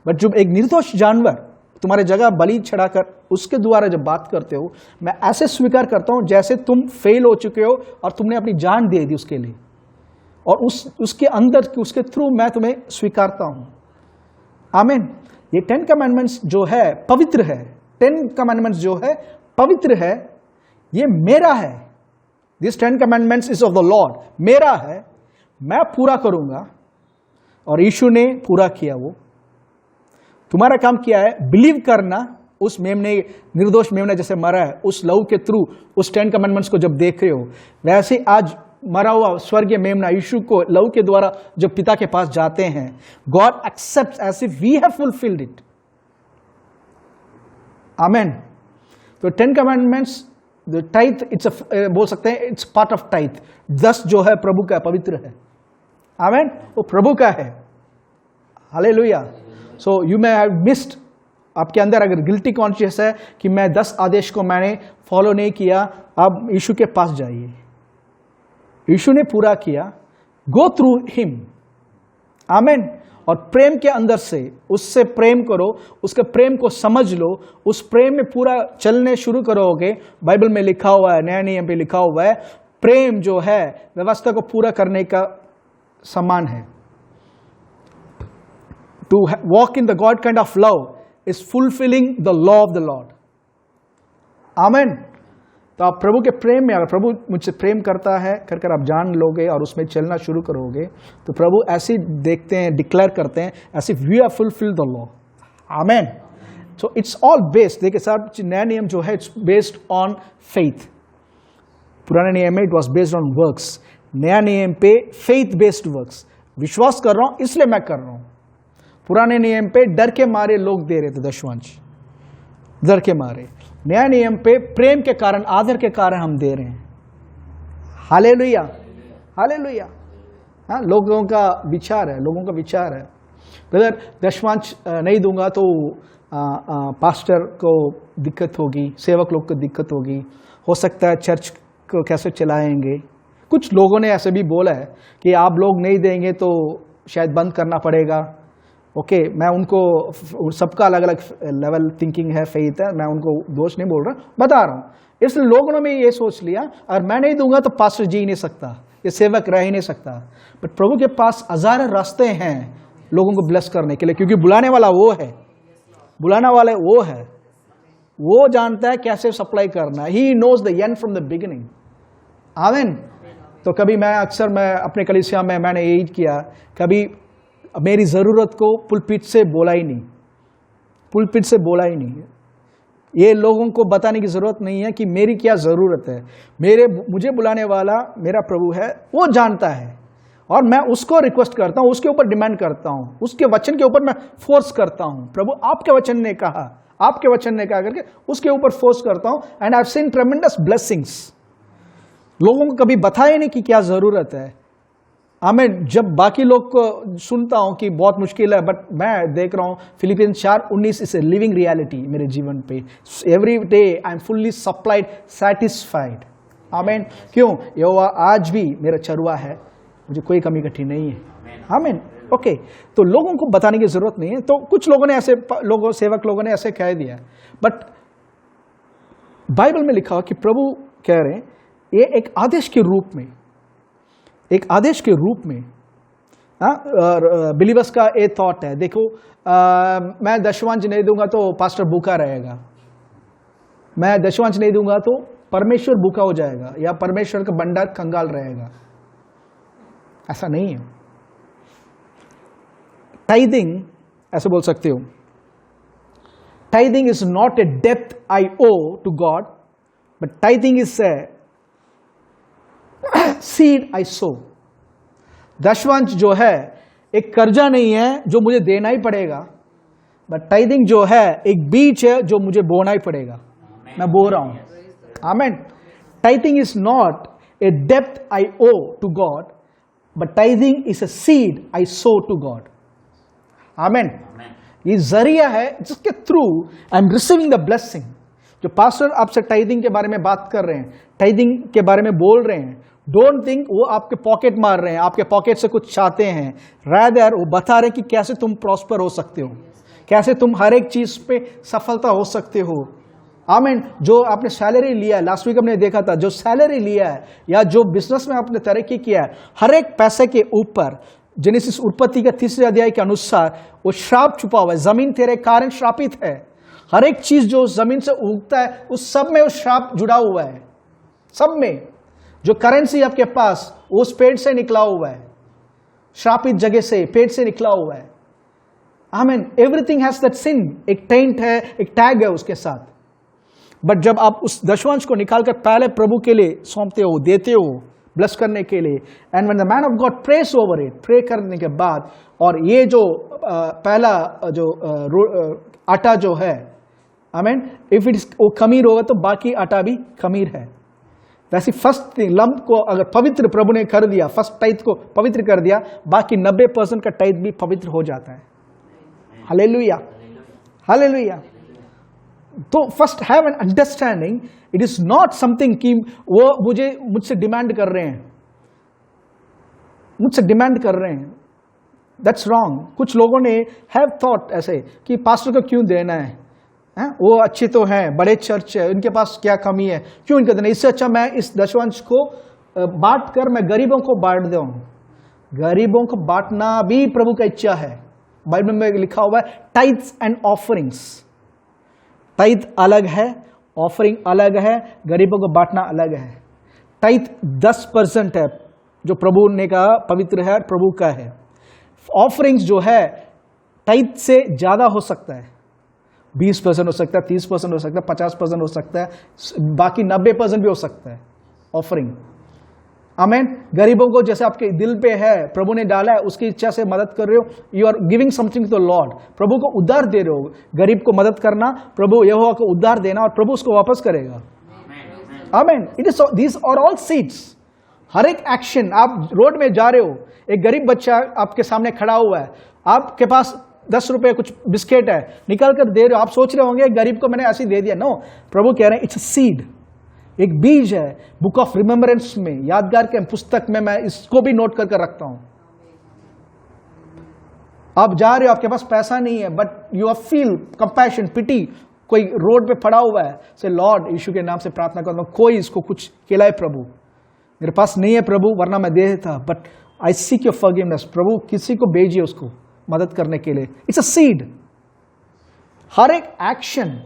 बट जब एक निर्दोष जानवर तुम्हारे जगह बलि चढ़ाकर उसके द्वारा जब बात करते हो, मैं ऐसे स्वीकार करता हूं जैसे तुम फेल हो चुके हो और तुमने अपनी जान दे दी उसके लिए, और उसके अंदर, उसके थ्रू मैं तुम्हें स्वीकारता हूं। आमीन। ये 10 कमांडमेंट्स जो है पवित्र है, 10 कमांडमेंट्स जो है पवित्र है, ये मेरा है। This 10 commandments is of the Lord, मेरा है, मैं पूरा करूंगा। और यीशु ने पूरा किया। वो तुम्हारा काम किया है बिलीव करना। उस मेमने, निर्दोष मेमना जैसे मरा है, उस लहू के थ्रू उस 10 कमांडमेंट्स को जब देख रहे हो, वैसे आज मरा हुआ स्वर्गीय मेमना यीशु को लहू के द्वारा जब पिता के पास जाते हैं, God accepts as if we have fulfilled it. Amen. तो 10 कमांडमेंट्स, द टाइथ, इट्स बोल सकते हैं इट्स पार्ट ऑफ टाइथ। 10 जो है प्रभु का, पवित्र है। आमेन, वो प्रभु का है। Hallelujah. So you may have missed, आपके अंदर अगर गिल्टी कॉन्शियस है कि मैं 10 आदेश को मैंने फॉलो नहीं किया, अब यीशु के पास जाइए। यीशु ने पूरा किया, गो थ्रू हिम। आमेन। और प्रेम के अंदर से उससे प्रेम करो, उसके प्रेम को समझ लो, उस प्रेम में पूरा चलने शुरू करोगे। बाइबल में लिखा हुआ है, नया नियम पे लिखा हुआ है, प्रेम जो है व्यवस्था को पूरा करने का समान है। To walk in the God kind of love is fulfilling the law of the Lord. Amen. तो आप प्रभु के प्रेम में, अगर प्रभु मुझसे प्रेम करता है कर आप जान लोगे और उसमें चलना शुरू करोगे, तो प्रभु ऐसे देखते हैं, डिक्लेयर करते हैं, ऐसे we are fulfil the law. Amen. So it's all based, देखिए साहब, नया नियम जो है इट्स बेस्ड ऑन फेथ। पुराने नियम में it was based on works, नया नियम पे फेथ बेस्ड वर्क्स। विश्वास कर रहा हूं इसलिए मैं कर रहा हूं। पुराने नियम पे डर के मारे लोग दे रहे थे दशवांश, डर के मारे। नया नियम पे प्रेम के कारण, आदर के कारण हम दे रहे हैं। Hallelujah, hallelujah. हाँ, लोगों का विचार है, लोगों का विचार है, ब्रदर दशवांश नहीं दूंगा तो पास्टर को दिक्कत होगी, सेवक लोग को दिक्कत होगी, हो सकता है चर्च को कैसे चलाएंगे। कुछ लोगों ने ऐसे भी बोला है कि आप लोग नहीं देंगे तो शायद बंद करना पड़ेगा। ओके, मैं उनको, सबका अलग अलग लेवल थिंकिंग है, फेथ है, मैं उनको दोष नहीं बोल रहा, बता रहा हूं। इसलिए लोगों ने ये सोच लिया, अगर मैं नहीं दूंगा तो पास्टर जी नहीं सकता, ये सेवक रह ही नहीं सकता। बट प्रभु के पास हजारों रास्ते हैं लोगों को ब्लेस करने के लिए, क्योंकि बुलाने वाला वो है, बुलाने वाला वो है, वो जानता है कैसे सप्लाई करना। He knows the end from the beginning. Amen. तो कभी मैं अक्सर, मैं अपने कलीसिया में मैंने यही किया, कभी मेरी ज़रूरत को पुलपिट से बोला ही नहीं, पुलपिट से बोला ही नहीं। ये लोगों को बताने की ज़रूरत नहीं है कि मेरी क्या ज़रूरत है। मुझे बुलाने वाला मेरा प्रभु है, वो जानता है, और मैं उसको रिक्वेस्ट करता हूँ, उसके ऊपर डिमांड करता हूँ, उसके वचन के ऊपर मैं फोर्स करता हूँ। प्रभु आपके वचन ने कहा, आपके वचन ने कहा करके उसके ऊपर फोर्स करता हूँ। And I have seen ट्रेमेंडस blessings. लोगों को कभी बताया नहीं कि क्या ज़रूरत है। आमेन। जब बाकी लोग को सुनता हूं कि बहुत मुश्किल है, बट मैं देख रहा हूं Philippians 4:19 is a living reality मेरे जीवन पे। Every day I am fully supplied, satisfied. Amen. क्यों? यहोवा आज भी मेरा चरवा है, मुझे कोई कमी कठी नहीं है। आमेन। ओके, तो लोगों को बताने की जरूरत नहीं है। तो कुछ लोगों ने ऐसे, लोगों, सेवक लोगों ने ऐसे कह दिया, बट बाइबल में लिखा हुआ कि प्रभु कह रहे हैं, ये एक आदेश के रूप में, एक आदेश के रूप में। बिलीवर्स का एक थॉट है, देखो मैं दशवांश नहीं दूंगा तो पास्टर भूखा रहेगा, मैं दशवांश नहीं दूंगा तो परमेश्वर भूखा हो जाएगा, या परमेश्वर का भंडार कंगाल रहेगा। ऐसा नहीं है। टाइदिंग, ऐसे बोल सकते हो, टाइदिंग इज नॉट ए डेप्थ I owe to God, but tithing is a seed I sow. दशवांश जो है एक कर्जा नहीं है जो मुझे देना ही पड़ेगा, बट टाइदिंग जो है एक बीज है जो मुझे बोना ही पड़ेगा। मैं बो रहा हूं। Amen. Tithing is not a डेप्थ I owe to God, but tithing is a seed I sow to God. Amen. ये जरिया है जिसके through I am receiving the blessing. जो पास्टर आपसे टाइदिंग के बारे में बात कर रहे हैं, टाइदिंग के बारे में बोल रहे हैं, डोंट थिंक वो आपके पॉकेट मार रहे हैं, आपके पॉकेट से कुछ चाहते हैं। रादर वो बता रहे हैं कि कैसे तुम प्रॉस्पर हो सकते हो, कैसे तुम हर एक चीज पे सफलता हो सकते हो। आमीन। जो आपने सैलरी लिया है, लास्ट वीक हमने देखा था, जो सैलरी लिया है या जो बिजनेस में आपने तरक्की किया है, हर एक पैसे के ऊपर जेनेसिस उत्पत्ति का 3 अध्याय के अनुसार वो श्राप छुपा हुआ है। जमीन तेरे कारण श्रापित है। हर एक चीज जो जमीन से उगता है उस सब में वो श्राप जुड़ा हुआ है। सब में जो करेंसी आपके पास उस पेड़ से निकला हुआ है, श्रापित जगह से, पेड़ से निकला हुआ है। Amen. Everything has that sin. एक टेंट है, एक टैग है उसके साथ। बट जब आप उस दशवांश को निकालकर पहले प्रभु के लिए सौंपते हो, देते हो ब्लेस करने के लिए, and when the man of God press over it, pray करने के बाद, और ये जो पहला जो आटा जो है, आमीन, इफ इट इज वो खमीर होगा तो बाकी आटा भी खमीर है। वैसे फर्स्ट थिंग लम्ब को अगर पवित्र प्रभु ने कर दिया, फर्स्ट टाइथ को पवित्र कर दिया, बाकी 90% का टाइथ भी पवित्र हो जाता है। Hallelujah, hallelujah. तो first have an understanding, it is not something कि वो मुझसे डिमांड कर रहे हैं, मुझसे डिमांड कर रहे हैं। That's wrong. कुछ लोगों ने हैव थॉट ऐसे कि पास्टर को क्यों देना है, वो अच्छे तो हैं, बड़े चर्च है, उनके पास क्या कमी है, क्यों इनका देना, इससे अच्छा मैं इस दशवंश को बांट कर मैं गरीबों को बांट दूं। गरीबों को बांटना भी प्रभु का इच्छा है। बाइबल में लिखा हुआ है टाइथ्स एंड ऑफरिंग्स। टाइथ अलग है, ऑफरिंग अलग है, गरीबों को बांटना अलग है। टाइथ 10% है जो प्रभु ने कहा पवित्र है, प्रभु का है। ऑफरिंग्स जो है टाइथ से ज्यादा हो सकता है, 20% हो सकता है, 30% हो सकता है, 50% हो सकता है, बाकी 90% भी हो सकता है ऑफरिंग। आमीन। गरीबों को जैसे आपके दिल पे है, प्रभु ने डाला है, उसकी इच्छा से मदद कर रहे हो, you are giving something to the Lord. प्रभु को उद्धार दे रहे हो। गरीब को मदद करना, प्रभु यहोवा को उद्धार देना, और प्रभु उसको वापस करेगा। आमीन। It is these are all seeds. हर एक एक्शन, आप रोड में जा रहे हो, एक गरीब बच्चा आपके सामने खड़ा हुआ है, आपके पास 10 रुपए कुछ बिस्किट है, निकाल कर दे रहे हो, आप सोच रहे होंगे गरीब को मैंने ऐसे दे दिया। नो, प्रभु कह रहे हैं इट्स अ सीड, एक बीज है। बुक ऑफ रिमेम्बरेंस में, यादगार के पुस्तक में मैं इसको भी नोट करके रखता हूं। आप जा रहे हो, आपके पास पैसा नहीं है, but you are feel compassion, pity, कोई रोड पे पड़ा हुआ है, से लॉर्ड यीशु के नाम से प्रार्थना करता हूं, कोई इसको कुछ खिलाए प्रभु। मेरे पास नहीं है प्रभु, वरना मैं दे देता, but I seek your forgiveness. प्रभु किसी को भेजिए उसको मदद करने के लिए। It's a seed. हर एक एक्शन,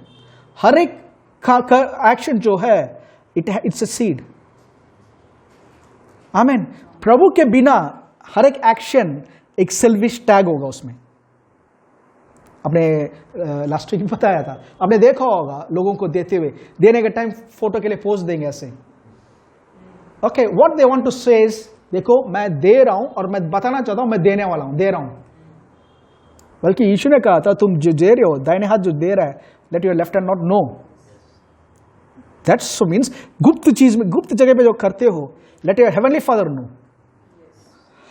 हर एक एक्शन जो है, इट्स अ सीड। आमीन। प्रभु के बिना हर एक एक्शन एक सेल्फिश टैग होगा उसमें। आपने लास्ट वीक बताया था, आपने देखा होगा लोगों को देते हुए, देने के टाइम फोटो के लिए पोज देंगे ऐसे। Okay, what they want to say is, देखो मैं दे रहा हूं और मैं बताना चाहता हूं मैं देने वाला हूं, दे रहा हूं। बल्कि यीशु ने कहा था तुम जो दे रहे हो, दाहिने हाथ जो दे रहा है, let your left hand not know. That's so means गुप्त चीज में, गुप्त जगह पे जो करते हो, let your heavenly father know.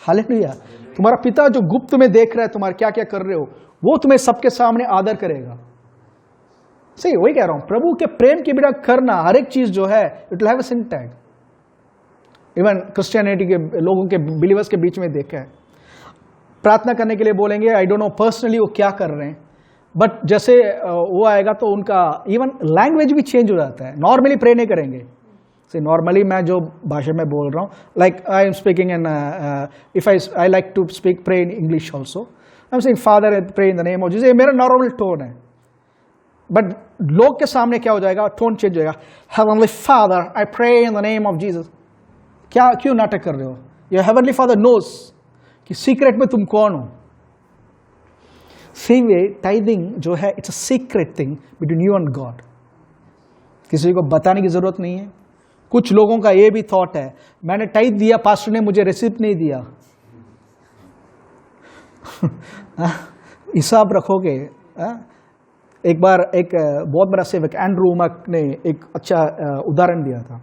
Hallelujah. तुम्हारा पिता जो गुप्त में देख रहा है तुम्हारा क्या क्या कर रहे हो, वो तुम्हें सबके सामने आदर करेगा। सही, वही कह रहा हूं, प्रभु के प्रेम के बिना करना हर एक चीज जो है, it will have a sin tag. Even Christianity के लोगों के, बिलीवर्स के बीच में देखा है, प्रार्थना करने के लिए बोलेंगे, आई डोंट नो पर्सनली वो क्या कर रहे हैं, बट जैसे वो आएगा तो उनका इवन लैंग्वेज भी चेंज हो जाता है। नॉर्मली प्रे नहीं करेंगे। से नॉर्मली मैं जो भाषा में बोल रहा हूँ, like I am speaking in, if I like to speak pray in English also, I am saying father pray in the name of Jesus. ये मेरा नॉर्मल टोन है, बट लोग के सामने क्या हो जाएगा, टोन चेंज हो जाएगा। Heavenly father I pray in the name of Jesus. क्या, क्यों नाटक कर रहे हो? योर हेवनली फादर नोस कि सीक्रेट में तुम कौन हो। सेम वे टाइदिंग जो है, it's a secret thing between you and God. किसी को बताने की जरूरत नहीं है। कुछ लोगों का ये भी थॉट है, मैंने टाइद दिया, पास्टर ने मुझे रिसिप्ट नहीं दिया। हिसाब रखोगे। एक बार एक बहुत बड़ा सेवक एंड्रू मक ने एक अच्छा उदाहरण दिया था।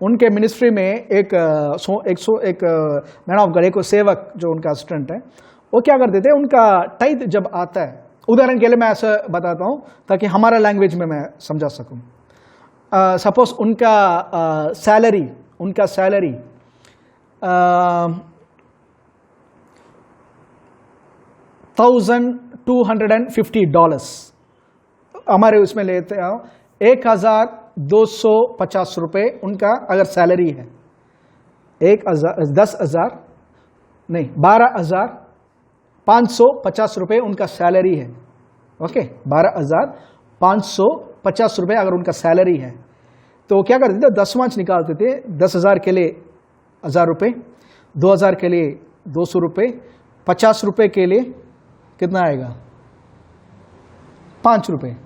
उनके मिनिस्ट्री में एक मैन ऑफ गॉड, एक सेवक जो उनका असिस्टेंट है, वो क्या करते थे, उनका टाइद जब आता है, उदाहरण के लिए मैं ऐसा बताता हूँ ताकि हमारा लैंग्वेज में मैं समझा सकूँ। सपोज उनका सैलरी $1,250 हमारे उसमें लेते हैं, 1,250 रुपये उनका अगर सैलरी है, 10,000 नहीं, 12,550 रुपये उनका सैलरी है। ओके, 12,550 रुपये अगर उनका सैलरी है तो क्या करते थे, दसवांश निकालते थे। 10,000 के लिए 1,000 रुपये, 2,000 के लिए 200 रुपये, 50 रुपये के लिए कितना आएगा, 5 रुपये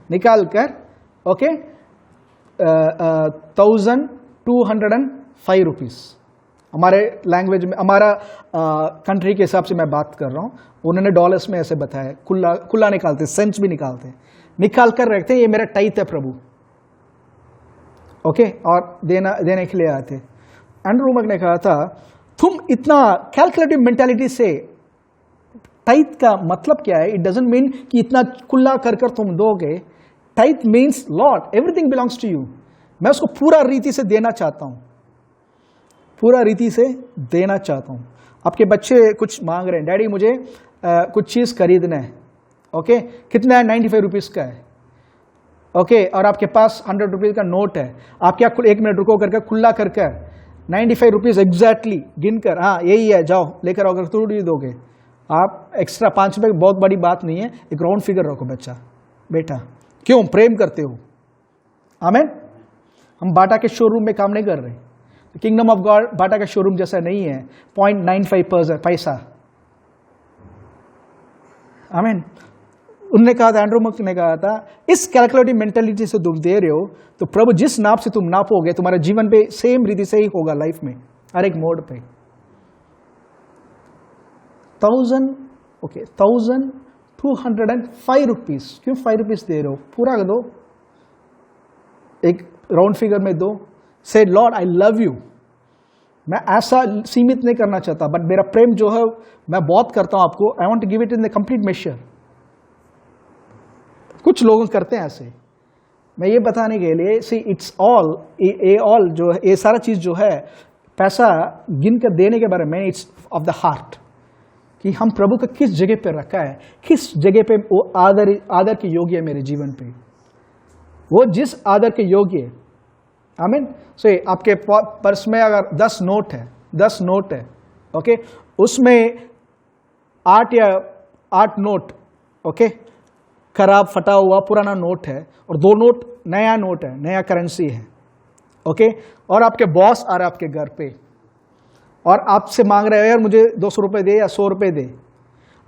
निकाल कर, ओके, 1,205 रुपीज़। हमारे लैंग्वेज में, हमारा कंट्री के हिसाब से मैं बात कर रहा हूँ, उन्होंने डॉलर्स में ऐसे बताया, खुला निकालते, सेंट्स भी निकालते, निकाल कर रखते हैं, ये मेरा टाइथ है प्रभु। ओके, और देने के लिए आते। एंड्रू मक ने कहा था, तुम इतना कैलकुलेटिव मेंटालिटी से, टाइथ का मतलब क्या है, इट डजंट मीन कि इतना खुला कर तुम दोगे। Tithe means Lord, everything belongs to you. मैं उसको पूरा रीति से देना चाहता हूं, पूरा रीति से देना चाहता हूं। आपके बच्चे कुछ मांग रहे हैं, डैडी मुझे कुछ चीज खरीदना है। ओके, कितना है, 95 रुपीज का है। ओके, और आपके पास 100 रुपीज का नोट है। आप क्या 1 मिनट रुको करके खुला करके 95 रुपीज एग्जैक्टली गिनकर, हाँ यही है, जाओ लेकर आओ, थोड़ी दोगे आप। एक्स्ट्रा 5 रुपये बहुत बड़ी बात नहीं है, एक राउंड फिगर रखो बच्चा, बेटा। क्यों, प्रेम करते हो। आमेन। हम बाटा के शोरूम में काम नहीं कर रहे। किंगडम ऑफ गॉड बाटा का शोरूम जैसा नहीं है, 0.95 पैसा। आमेन। उनने कहा था, एंड्रू मक ने कहा था, इस कैलकुलेटिव मेंटालिटी से तुम दे रहे हो तो प्रभु जिस नाप से तुम नापोगे, तुम्हारे जीवन पे सेम रीति से ही होगा लाइफ में, हर एक मोड पे। 1,205 रुपीज। क्यों 5 रुपीज दे रहे हो, पूरा दो, एक राउंड फिगर में दो। से लॉर्ड आई लव यू। मैं ऐसा सीमित नहीं करना चाहता, बट मेरा प्रेम जो है मैं बहुत करता हूं आपको। I want to give it in the complete measure. कुछ लोग करते हैं ऐसे। मैं ये बताने के लिए, सी इट्स ऑल, ये ऑल जो है, ये सारा चीज जो है, पैसा गिन कर देने के बारे में, इट्स ऑफ द हार्ट, कि हम प्रभु का किस जगह पे रखा है, किस जगह पे वो आदर के योग्य है मेरे जीवन पे, वो जिस आदर के योग्य है। आमीन। सो आपके पर्स में अगर 10 नोट है, 10 नोट है, ओके, उसमें 8 नोट, ओके, खराब फटा हुआ पुराना नोट है, और 2 नोट नया नोट है, नया करेंसी है। ओके, और आपके बॉस आ रहे आपके घर पे और आपसे मांग रहे हो, यार मुझे 200 रुपये दे या 100 रुपये दे।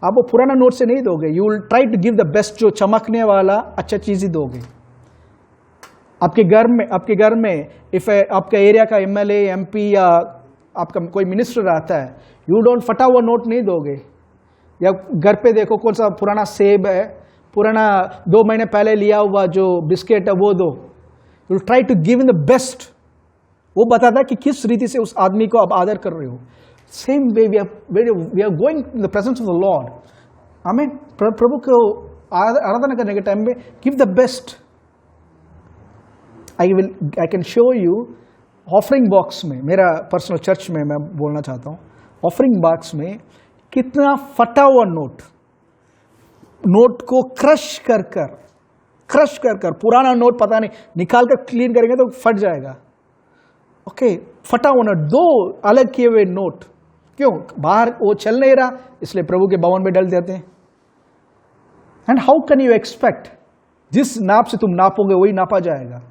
आप वो पुराना नोट से नहीं दोगे, you will try to give the best, जो चमकने वाला अच्छा चीज ही दोगे। आपके घर में इफ आपका एरिया का एमएलए, एमपी या आपका कोई मिनिस्टर आता है, यू डोंट फटा हुआ नोट नहीं दोगे। या घर पे देखो कौन सा पुराना सेब है, पुराना 2 महीने पहले लिया हुआ जो बिस्किट है वो दो। You try to give in the best. वो बताता है कि किस रीति से उस आदमी को आप आदर कर रहे हो। Same way we are going in the presence of the Lord. हमें प्रभु को आराधना करने के टाइम में give the best. I can show you offering box में, मेरा पर्सनल चर्च में मैं बोलना चाहता हूँ, ऑफरिंग बॉक्स में कितना फटा हुआ नोट को क्रश कर पुराना नोट पता नहीं निकाल कर क्लीन करेंगे तो फट जाएगा। ओके, फटा हुआ नोट, 2 अलग किए हुए नोट। क्यों, बाहर वो चल नहीं रहा, इसलिए प्रभु के भवन में डाल देते हैं। And how can you expect, जिस नाप से तुम नापोगे वही नापा जाएगा।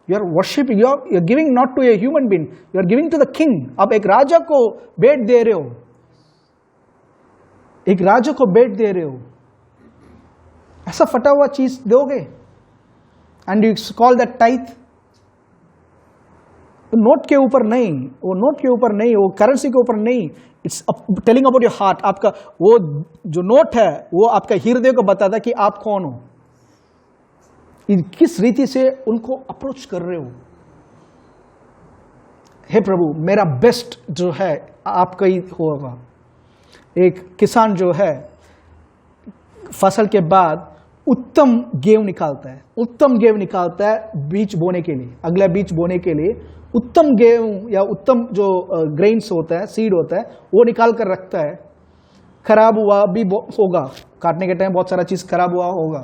You are worshipping, you are giving not to a human being, you are giving to the king. आप एक राजा को भेंट दे रहे हो, एक राजा को भेंट दे रहे हो। ऐसा फटा हुआ चीज दोगे and you call that tithe. Note के ऊपर नहीं, वो नोट के ऊपर नहीं, वो करेंसी के ऊपर नहीं, it's telling about your heart. आपका वो जो नोट है वो आपका हृदय को बताता है कि आप कौन हो, किस रीति से उनको अप्रोच कर रहे हो। हे प्रभु, मेरा बेस्ट जो है आपका ही होगा। एक किसान जो है फसल के बाद उत्तम गेहूं निकालता है बीज बोने के लिए, अगला बीज बोने के लिए उत्तम गेहूं या उत्तम जो ग्रेन्स होता है, सीड होता है, वो निकाल कर रखता है। खराब हुआ भी होगा, काटने के टाइम बहुत सारा चीज खराब हुआ होगा,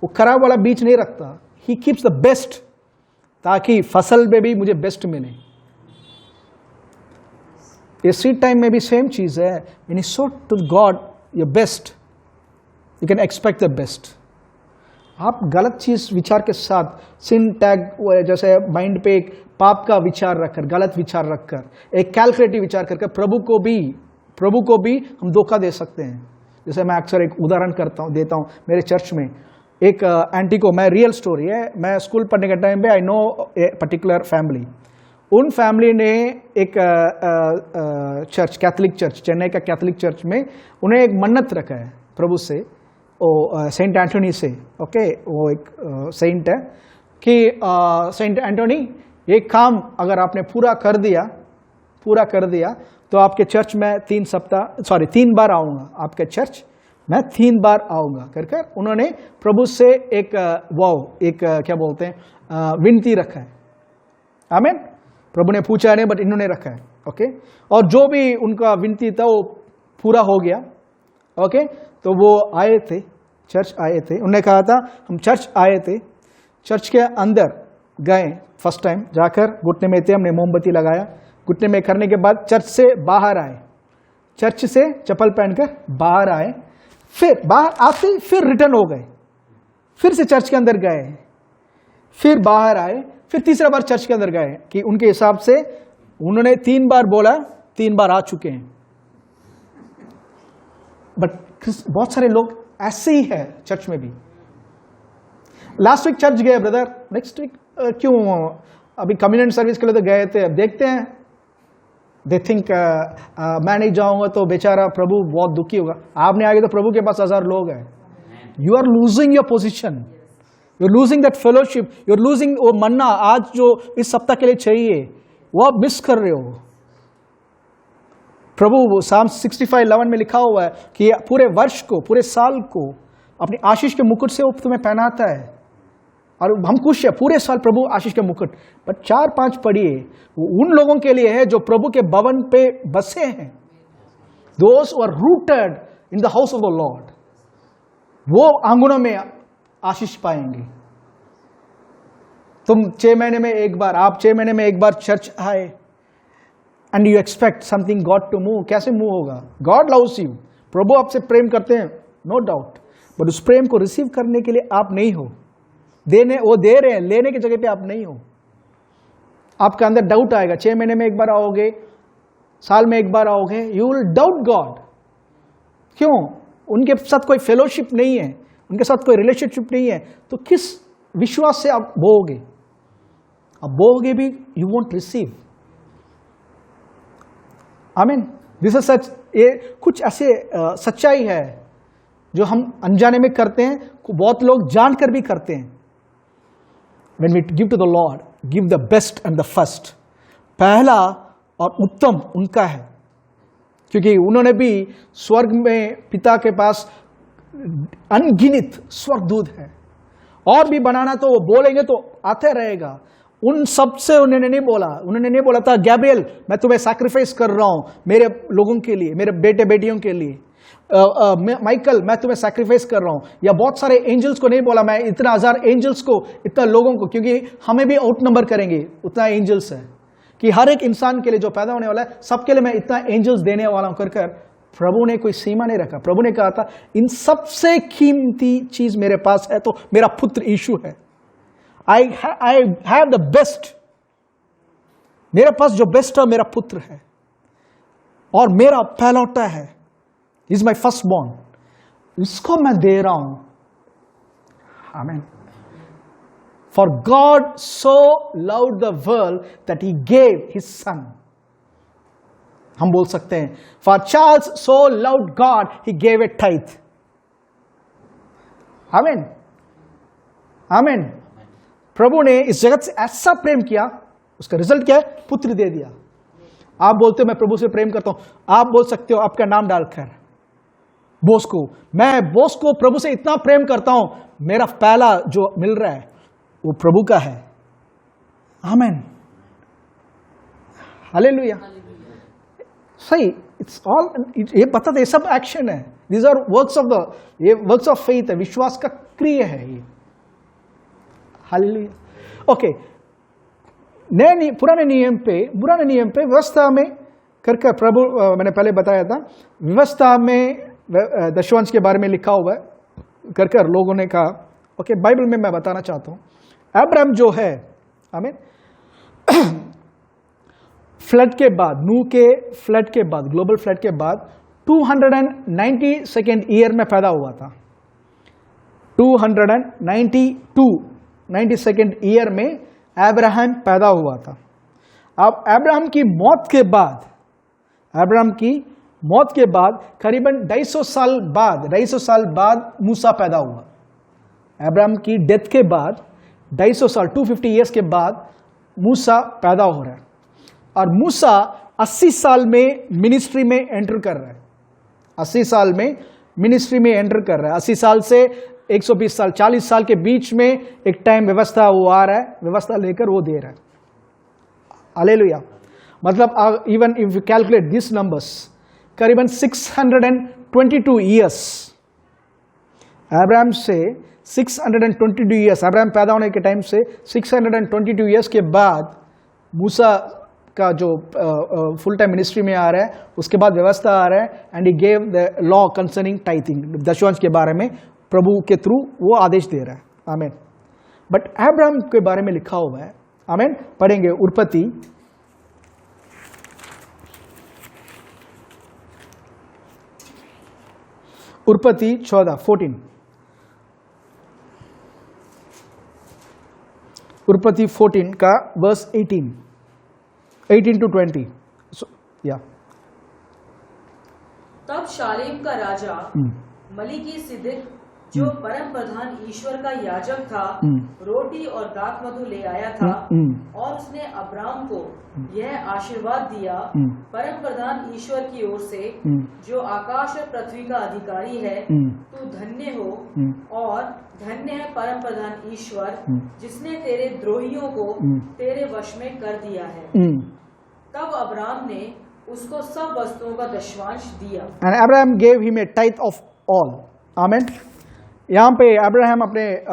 वो खराब वाला बीज नहीं रखता। ही कीप्स द बेस्ट, ताकि फसल में भी मुझे बेस्ट मिले। ये सीड टाइम में भी सेम चीज़ है। When you sow to God your best, you can expect the best. आप गलत चीज़ विचार के साथ सिन टैग, जैसे माइंड पे एक पाप का विचार रखकर, गलत विचार रखकर, एक कैलकुलेटिव विचार करके प्रभु को भी हम धोखा दे सकते हैं। जैसे मैं अक्सर एक उदाहरण देता हूँ मेरे चर्च में। एक आंटी को, मैं रियल स्टोरी है, मैं स्कूल पढ़ने के टाइम पे I know a particular family. उन फैमिली ने एक चर्च, कैथोलिक चर्च, चेन्नई का कैथोलिक चर्च में उन्हें एक मन्नत रखा है प्रभु से, सेंट एंटोनी से। ओके, वो एक सेंट है कि सेंट एंटोनी, ये काम अगर आपने पूरा कर दिया तो आपके चर्च में 3 बार आऊँगा, आपके चर्च मैं 3 बार आऊँगा कर उन्होंने प्रभु से एक क्या बोलते हैं, विनती रखा है। आमीन। प्रभु ने पूछा नहीं, बट इन्होंने रखा है। ओके, और जो भी उनका विनती था वो पूरा हो गया। ओके, तो वो आए थे, चर्च आए थे। उन्होंने कहा था हम चर्च आए थे, चर्च के अंदर गए, फर्स्ट टाइम जाकर घुटने में थे, हमने मोमबत्ती लगाया, घुटने में करने के बाद चर्च से बाहर आए, चर्च से चप्पल पहनकर बाहर आए, फिर बाहर आते फिर रिटर्न हो गए, फिर से चर्च के अंदर गए, फिर बाहर आए, फिर तीसरा बार चर्च के अंदर गए कि उनके हिसाब से उन्होंने 3 बार बोला, 3 बार आ चुके हैं। बट बहुत सारे लोग ऐसे ही है चर्च में भी। लास्ट वीक चर्च गए ब्रदर, नेक्स्ट वीक क्यों, अभी कम्युनिटी सर्विस के लिए तो गए थे, अब देखते हैं, दे थिंक मैं नहीं जाऊंगा तो बेचारा प्रभु बहुत दुखी होगा। आप नहीं आगे तो प्रभु के पास 1000 लोग हैं। You are losing your position, you are losing that fellowship, you are losing वो मन्ना आज जो इस सप्ताह के लिए चाहिए, वो आप मिस कर रहे हो। प्रभु साम 65:11 में लिखा हुआ है कि पूरे वर्ष को, पूरे साल को अपनी आशीष के मुकुट से वो तुम्हें पहनाता है, और हम खुश है पूरे साल प्रभु आशीष के मुकुट। पर 4-5 पढ़िए, वो उन लोगों के लिए है जो प्रभु के भवन पे बसे हैं, those who are rooted in the house of the Lord, वो आंगनों में आशीष पाएंगे। तुम 6 महीने में एक बार, आप 6 महीने में एक बार चर्च आए and you expect something God to move, कैसे मूव होगा? गॉड लव्स यू, प्रभु आपसे प्रेम करते हैं, नो डाउट, बट उस प्रेम को रिसीव करने के लिए आप नहीं हो, वो दे रहे हैं, लेने की जगह पे आप नहीं हो। आपके अंदर डाउट आएगा, 6 महीने में एक बार आओगे, साल में एक बार आओगे, यू विल डाउट गॉड। क्यों? उनके साथ कोई फेलोशिप नहीं है, उनके साथ कोई रिलेशनशिप नहीं है, तो किस विश्वास से आप बोओगे? आप बोओगे भी, यू वोंट रिसीव। आमीन। दिस इज सच, ये कुछ ऐसे सच्चाई है जो हम अनजाने में करते हैं, बहुत लोग जानकर भी करते हैं। When we give to the Lord, give the best and the first. पहला और उत्तम उनका है, क्योंकि उन्होंने भी स्वर्ग में पिता के पास अनगिनत स्वर्गदूत है, और भी बनाना तो वो बोलेंगे तो आते रहेगा। उन सब से उन्होंने नहीं बोला था गैब्रियल मैं तुम्हें सैक्रिफाइस कर रहा हूं मेरे लोगों के लिए, मेरे बेटे बेटियों के लिए, माइकल मैं तुम्हें सैक्रिफाइस कर रहा हूं, या बहुत सारे एंजल्स को नहीं बोला मैं इतना 1000 एंजल्स को, इतना लोगों को, क्योंकि हमें भी आउट नंबर करेंगे, उतना एंजल्स है कि हर एक इंसान के लिए जो पैदा होने वाला है सबके लिए मैं इतना एंजल्स देने वाला हूं कर प्रभु ने कोई सीमा नहीं रखा। प्रभु ने कहा था इन सबसे कीमती चीज मेरे पास है तो मेरा पुत्र यीशु है। आई हैव द बेस्ट, मेरे पास जो बेस्ट है मेरा पुत्र है, और मेरा पहलौटा है, इज माई फर्स्ट बॉर्न, इसको मैं दे रहा हूं। आमीन। For God so loved the world that he gave his son. हम बोल सकते हैं for Charles so loved God he gave a tithe. आमीन। आमीन। प्रभु ने इस जगत से ऐसा प्रेम किया, उसका रिजल्ट क्या है? पुत्र दे दिया। आप बोलते हो मैं प्रभु से प्रेम करता हूं, आप बोल सकते हो आपका नाम डालकर बोस को, मैं बोस को प्रभु से इतना प्रेम करता हूं, मेरा पहला जो मिल रहा है वो प्रभु का है। आमीन। हालेलुया। सही, इट्स ऑल, ये पता था ये सब एक्शन है, these are works of the, ये वर्क्स ऑफ फेथ है, विश्वास का क्रिया है ये। हालेलुया। ओके, पुराने नियम पे व्यवस्था में कर प्रभु मैंने पहले बताया था, व्यवस्था में दशवंश के बारे में लिखा हुआ है कर लोगों ने कहा। ओके, बाइबल में मैं बताना चाहता हूं, अब्राहम जो है, आमीन, फ्लड के बाद, नूह के फ्लड के बाद, ग्लोबल फ्लड के बाद 292 ईयर में पैदा हुआ था। 292 ईयर में अब्राहम पैदा हुआ था। अब अब्राहम की मौत के बाद करीबन 250 साल बाद मूसा पैदा हुआ। अब्राहम की डेथ के बाद 250 साल, 250 ईयर्स के बाद मूसा पैदा हो रहा है। और मूसा 80 साल में मिनिस्ट्री में एंटर कर रहा है। 80 साल में मिनिस्ट्री में एंटर कर रहा है। 80 साल से 120 साल, 40 साल के बीच में एक टाइम व्यवस्था वो आ रहा है, व्यवस्था लेकर वो दे रहा है। हालेलुया। मतलब even if you calculate this numbers, करीबन 622 ईयर्स, अब्राहम से 622 ईयर्स, अब्राहम पैदा होने के टाइम से 622 ईयर्स के बाद मूसा का जो फुल टाइम मिनिस्ट्री में आ रहा है, उसके बाद व्यवस्था आ रहा है, and he gave the law concerning tithing, दशवंश के बारे में प्रभु के थ्रू वो आदेश दे रहा है। आमीन। बट अब्राहम के बारे में लिखा हुआ है, आमीन, पढ़ेंगे उत्पत्ति, उत्पत्ति 14, उत्पत्ति 14 का वर्स 18 to 20। या तब शालेम का राजा मलिकी सिद्दीक, जो परम प्रधान ईश्वर का याजक था, रोटी और दाख मधु ले आया था, और उसने अब्राम को यह आशीर्वाद दिया, परम प्रधान ईश्वर की ओर से, जो आकाश और पृथ्वी का अधिकारी है, तू धन्य हो और धन्य है परम प्रधान ईश्वर, जिसने तेरे द्रोहियों को तेरे वश में कर दिया है। तब अब्राम ने उसको सब वस्तुओं का दशवांश दिया। And Abraham gave him a tithe of all. Amen. यहाँ पे अब्राहम अपने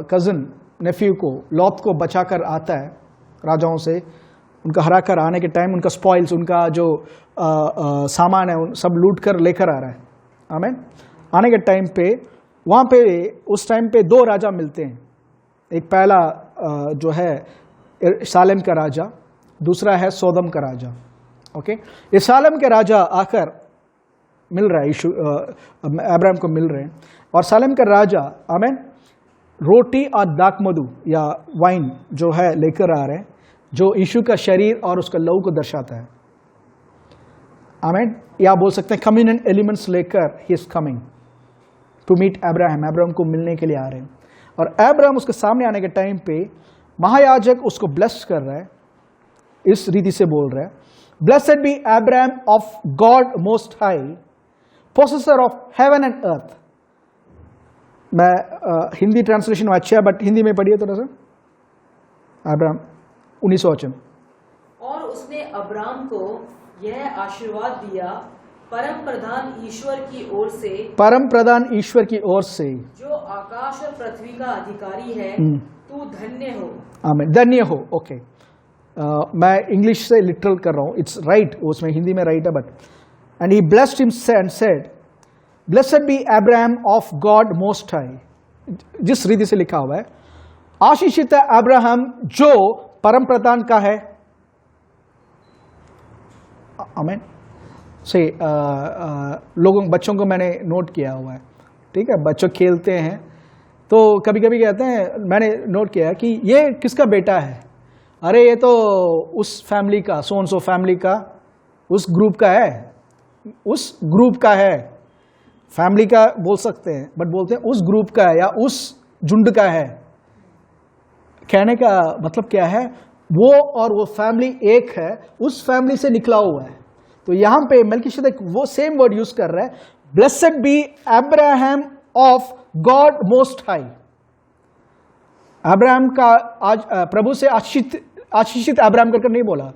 कजन नेफ्यू को, लॉत को बचाकर आता है राजाओं से, उनका हरा कर आने के टाइम उनका स्पॉइल्स, उनका जो सामान है, उन सब लूट कर लेकर आ रहा है। आमीन। आने के टाइम पे वहाँ पे उस टाइम पे दो राजा मिलते हैं। एक पहला जो है सालेम का राजा, दूसरा है सोदम का राजा। ओके, ये सालेम के राजा आकर मिल रहा है, अब्राहम को मिल रहे हैं, और सालेम का राजा, आमीन, रोटी और दाख मधु या वाइन जो है लेकर आ रहे हैं, जो यीशु का शरीर और उसका लहू को दर्शाता है। आमीन। या बोल सकते हैं कम्युनियन एलिमेंट्स लेकर he is coming to meet Abraham, Abraham को मिलने के लिए आ रहे हैं। और अब्राहम उसके सामने आने के टाइम पे महायाजक उसको ब्लेस कर रहा है, इस रीति से बोल रहा है, blessed be Abraham of God most high, possessor of heaven and earth. मैं हिंदी ट्रांसलेशन अच्छा है, बट हिंदी में पढ़िए थोड़ा सा। अब्राहम 19 वचन। और उसने अब्राम को यह आशीर्वाद दिया, परम प्रधान ईश्वर की ओर से, परम प्रधान ईश्वर की ओर से, जो आकाश और पृथ्वी का अधिकारी है, तू धन्य हो। आमीन, धन्य हो। ओके, मैं इंग्लिश से लिटरल कर रहा हूँ, इट्स राइट, उसमें हिंदी में राइट है, but and he blessed him and said, blessed be Abraham of God most high. जिस रीति से लिखा हुआ है, आशीषित है अब्राहम जो परम प्रधान का है। आमीन। से लोगों, बच्चों को मैंने नोट किया हुआ है, ठीक है, बच्चों खेलते हैं तो कभी कभी कहते हैं, मैंने नोट किया कि ये किसका बेटा है, अरे ये तो उस फैमिली का, सो एंड सो फैमिली का, उस ग्रुप का है, उस ग्रुप का है। फैमिली का बोल सकते हैं, बट बोलते हैं उस ग्रुप का है या उस झुंड का है। कहने का मतलब क्या है, वो और वो फैमिली एक है, उस फैमिली से निकला हुआ है। तो यहां पे मेल्कीशेदेक वो सेम वर्ड यूज कर रहा है, blessed be Abraham of God most high. Abraham का आज प्रभु से आशीषित अब्राहम करके नहीं बोला,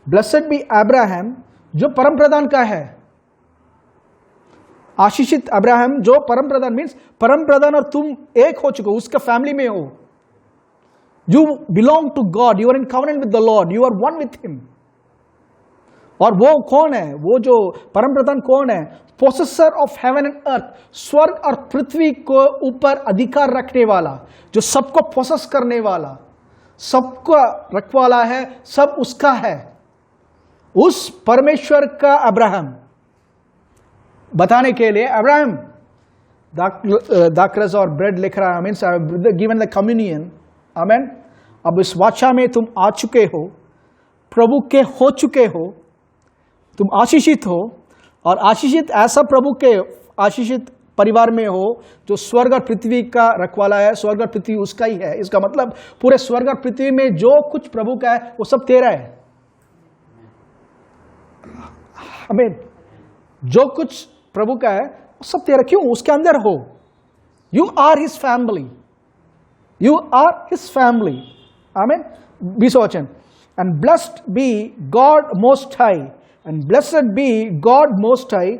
ब्लेसेड बी अब्राहम जो परम प्रधान का है। आशीषित अब्राहम जो परम प्रधान मीन्स परम प्रधान और तुम एक हो चुके हो, उसका फैमिली में हो। You belong to God, you are in covenant with the Lord, you are one with him. और वो कौन है? वो जो परम प्रधान कौन है? पोसेसर ऑफ हेवन एंड अर्थ, स्वर्ग और पृथ्वी को ऊपर अधिकार रखने वाला, जो सबको पोसेस करने वाला, सबका रखवाला है, सब उसका है। उस परमेश्वर का अब्राहम बताने के लिए अब्राहम दाखरस और ब्रेड लिख रहा है, मीन्स गिवन द कम्युनियन। आमेन। अब इस वाचा में तुम आ चुके हो, प्रभु के हो चुके हो, तुम आशीषित हो, और आशीषित ऐसा प्रभु के आशीषित परिवार में हो जो स्वर्ग और पृथ्वी का रखवाला है। स्वर्ग और पृथ्वी उसका ही है। इसका मतलब पूरे स्वर्ग और पृथ्वी में जो कुछ प्रभु का है वो सब तेरा है। आमीन। जो कुछ प्रभु का है वो सब तेरा। क्यों? उसके अंदर हो। You are his family, you are his family. आमीन। 20 वचन, and blessed be God most high, and blessed be God most high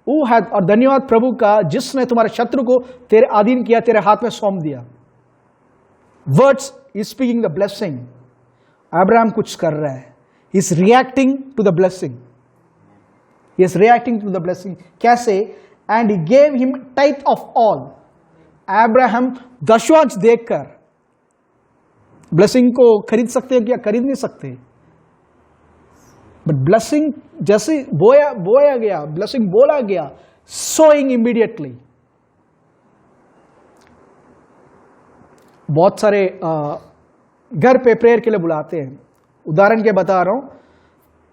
who had, और धन्यवाद प्रभु का जिसने तुम्हारे शत्रु को तेरे अधीन किया, तेरे हाथ में सौंप दिया। Words is speaking the blessing. Abraham कुछ कर रहा है, he is reacting to the blessing, he is reacting to the blessing. कैसे? And he gave him tithe of all. Abraham दशवांश देकर ब्लेसिंग को खरीद सकते हैं क्या? खरीद नहीं सकते। बट ब्लेसिंग जैसे बोया गया, ब्लेसिंग बोला गया, सोइंग इमीडिएटली। बहुत सारे घर पे प्रेयर के लिए बुलाते हैं। उदाहरण के बता रहा हूं,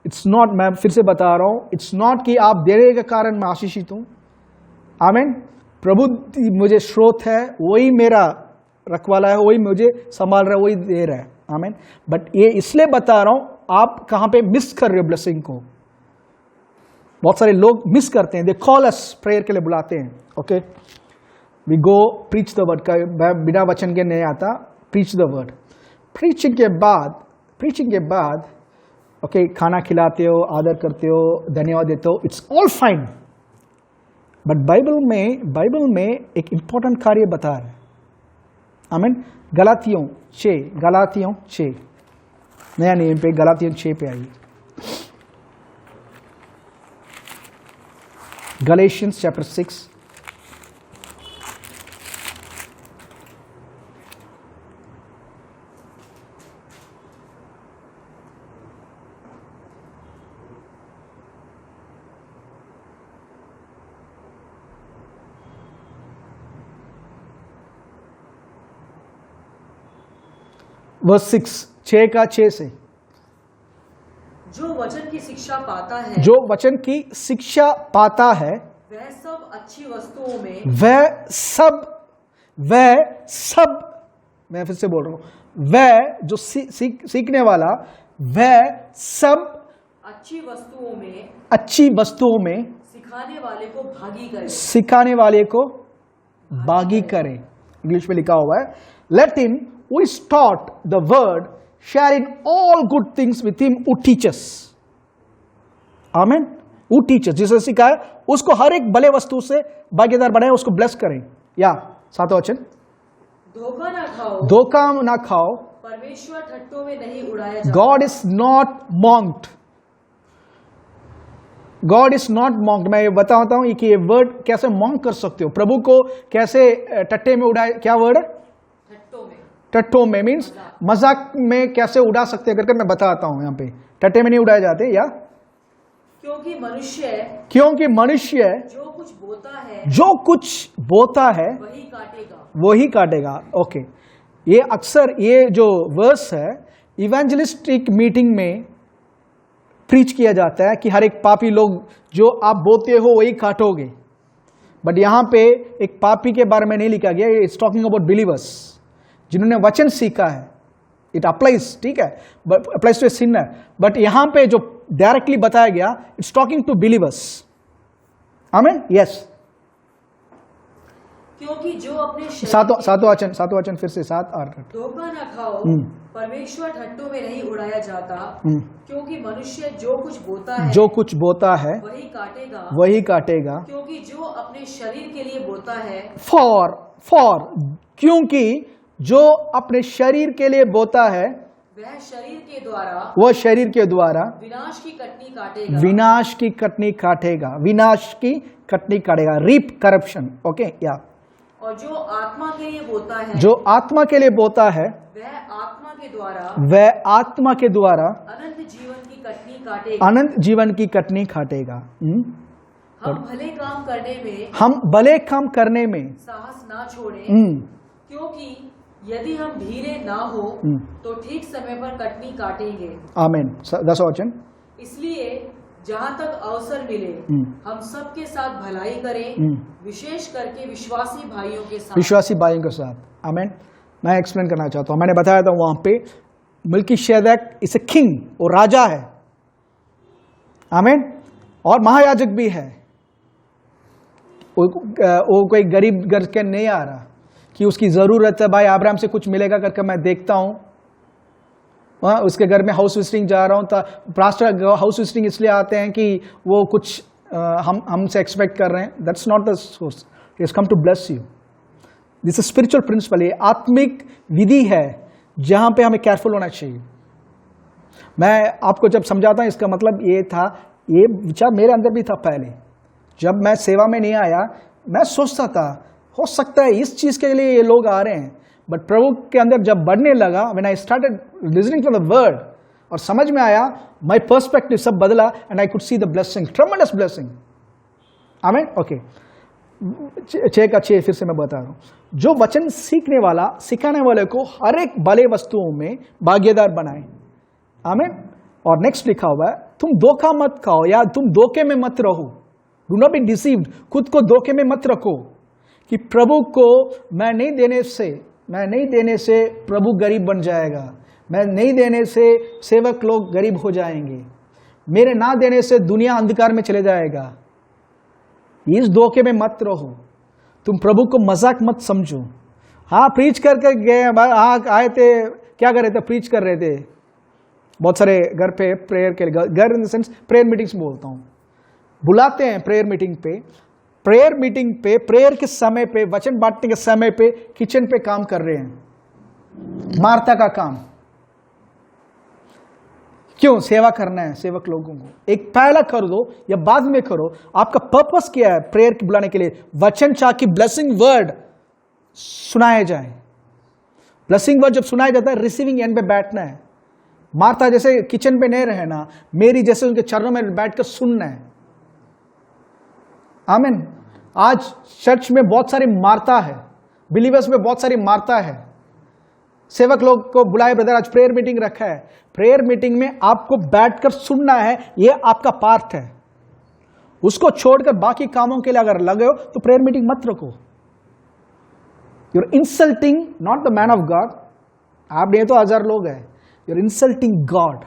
इट्स नॉट, मैं फिर से बता रहा हूं, इट्स नॉट कि आप देने के कारण मैं आशीषित हूं। आमीन। प्रभु मुझे स्रोत है, वही मेरा रखवाला है, वही मुझे संभाल रहा है, वही दे रहा है। आमीन। बट ये इसलिए बता रहा हूं, आप कहां पे मिस कर रहे हो ब्लेसिंग को। बहुत सारे लोग मिस करते हैं। दे कॉल अस, प्रेयर के लिए बुलाते हैं। Okay, we go preach the word. का बिना वचन के नहीं आता, प्रीच द वर्ड। प्रीचिंग के बाद ओके, खाना खिलाते हो, आदर करते हो, धन्यवाद देते हो, it's all fine. But Bible में एक इंपॉर्टेंट कार्य बता रहा है। आमीन। गलातियों 6 नया नियम पे, गलातियों 6 पे आइए। गलेशियंस चैप्टर 6 वर्स 6 से। जो वचन की शिक्षा पाता है, जो वचन की शिक्षा पाता है, वह सब अच्छी वस्तुओं में, वह सब, मैं फिर से बोल रहा हूं, वह जो सीखने वाला, वह सब अच्छी वस्तुओं में सिखाने वाले को भागी करे। इंग्लिश में लिखा हुआ है, let him who is taught the word share in all good things with him who teaches. आमीन। who teaches, जिसे सिखाए उसको हर एक भले वस्तु से भागीदार बनाए, उसको ब्लेस करें। या 7वां वचन, धोखा ना खाओ, परमेश्वर ठट्टों में नहीं उड़ाया जाता। God is not mocked. God is not mocked। मैं ये बताता हूं कि ये वर्ड कैसे मॉन्क कर सकते हो, प्रभु को कैसे टट्टे में उड़ाए। क्या वर्ड है? टट्टों में मीन्स मजाक में कैसे उड़ा सकते हैं करके मैं बताता हूं। यहां पे टट्टे में नहीं उड़ाए जाते। या क्योंकि मनुष्य जो कुछ बोता है वही काटेगा। ओके, ये अक्सर ये जो वर्स है इवेंजलिस्टिक मीटिंग में प्रीच किया जाता है कि हर एक पापी लोग जो आप बोते हो वही काटोगे। बट यहां पे एक पापी के बारे में नहीं लिखा गया, इट्स टॉकिंग अबाउट बिलीवर्स, जिन्होंने वचन सीखा है। इट अप्लाइज, ठीक है, but applies to a sinner. But यहां पे जो डायरेक्टली बताया गया, इट्स टॉकिंग टू बिलीवर्स। आमीन। यस। क्योंकि जो अपने सातवां वचन फिर से 7 और 8। धोखा न खाओ, परमेश्वर ठट्टों में नहीं उड़ाया जाता, क्योंकि मनुष्य जो कुछ बोता है वही काटेगा। क्योंकि जो अपने शरीर के लिए बोता है, क्योंकि जो अपने शरीर के लिए बोता है वह शरीर के द्वारा वो शरीर के द्वारा विनाश की कटनी काटेगा। विनाश की कटनी काटेगा, विनाश की कटनी काटेगा, रीप करप्शन। ओके, या और जो आत्मा के लिए बोता है, जो आत्मा के लिए बोता है, वह आत्मा के द्वारा वह आत्मा के द्वारा अनंत जीवन की कटनी काटेगा। अनंत जीवन की कटनी काटेगा। हम भले काम करने में हम भले काम करने में साहस ना छोड़ें, हम्म, क्योंकि यदि हम ढीले ना हो तो ठीक समय पर कटनी काटेंगे। आमीन। 10 वचन। इसलिए जहाँ तक अवसर मिले हम सबके साथ भलाई करें, विशेष करके विश्वासी भाइयों के साथ। विश्वासी भाइयों के साथ। आमीन। मैं एक्सप्लेन करना चाहता हूँ, मैंने बताया था वहां पे मल्कीशेदेक इस ए किंग, वो राजा है। आमीन। और महायाजक भी है। वो कोई गरीब घर के नहीं आ रहा कि उसकी जरूरत है, भाई अब्राहम से कुछ मिलेगा करके मैं देखता हूं। वहाँ उसके घर में हाउस विजिटिंग जा रहा हूँ, तो पास्टर हाउस विजिटिंग इसलिए आते हैं कि वो कुछ हमसे एक्सपेक्ट कर रहे हैं। That's not the source, it is come to bless you. This is spiritual principle, ये आत्मिक विधि है जहां पे हमें केयरफुल होना चाहिए। मैं आपको जब समझाता हूं, इसका मतलब ये था, ये विचार मेरे अंदर भी था पहले। जब मैं सेवा में नहीं आया, मैं सोचता था हो सकता है इस चीज के लिए ये लोग आ रहे हैं, बट प्रभु के अंदर जब बढ़ने लगा, when I started listening to the word, और समझ में आया, माय पर्सपेक्टिव सब बदला, and I could see the blessing, tremendous blessing. आमीन। ओके, 6:6 फिर से मैं बता रहा हूं। जो वचन सीखने वाला सिखाने वाले को हर एक भले वस्तुओं में भागीदार बनाए। आमीन। और नेक्स्ट लिखा हुआ है, तुम धोखा मत खाओ या तुम धोखे में मत रहो। डू नॉट बी डिसीव्ड, खुद को धोखे में मत रखो कि प्रभु को मैं नहीं देने से प्रभु गरीब बन जाएगा, मैं नहीं देने से सेवक लोग गरीब हो जाएंगे, मेरे ना देने से दुनिया अंधकार में चले जाएगा। इस धोखे में मत रहो। तुम प्रभु को मजाक मत समझो। हाँ, प्रीच करके गए, हाँ आए थे, क्या कर रहे थे? प्रीच कर रहे थे। बहुत सारे घर पे प्रेयर के लिए, घर in the sense prayer meetings में बोलता हूँ, बुलाते हैं प्रेयर मीटिंग पे, प्रेयर के समय पे, वचन बांटने के समय पे किचन पे काम कर रहे हैं, मार्ता का काम। क्यों? सेवा करना है सेवक लोगों को। एक पहला कर दो या बाद में करो, आपका पर्पस क्या है? प्रेयर की बुलाने के लिए वचन चाह की ब्लेसिंग वर्ड सुनाया जाए। ब्लेसिंग वर्ड जब सुनाया जाता है, रिसीविंग एंड पे बैठना है। मार्ता जैसे किचन पे नहीं रहना, मेरी जैसे उनके चरणों में बैठकर सुनना है। आमीन। आज चर्च में बहुत सारी मार्ता है, बिलीवर्स में बहुत सारी मार्ता है। सेवक लोग को बुलाए, ब्रदर आज प्रेयर मीटिंग रखा है, प्रेयर मीटिंग में आपको बैठकर सुनना है, यह आपका पार्ट है। उसको छोड़कर बाकी कामों के लिए अगर लगे हो तो प्रेयर मीटिंग मत रखो। You're insulting not the man of God. आप नहीं तो 1000 लोग हैं, you're insulting God,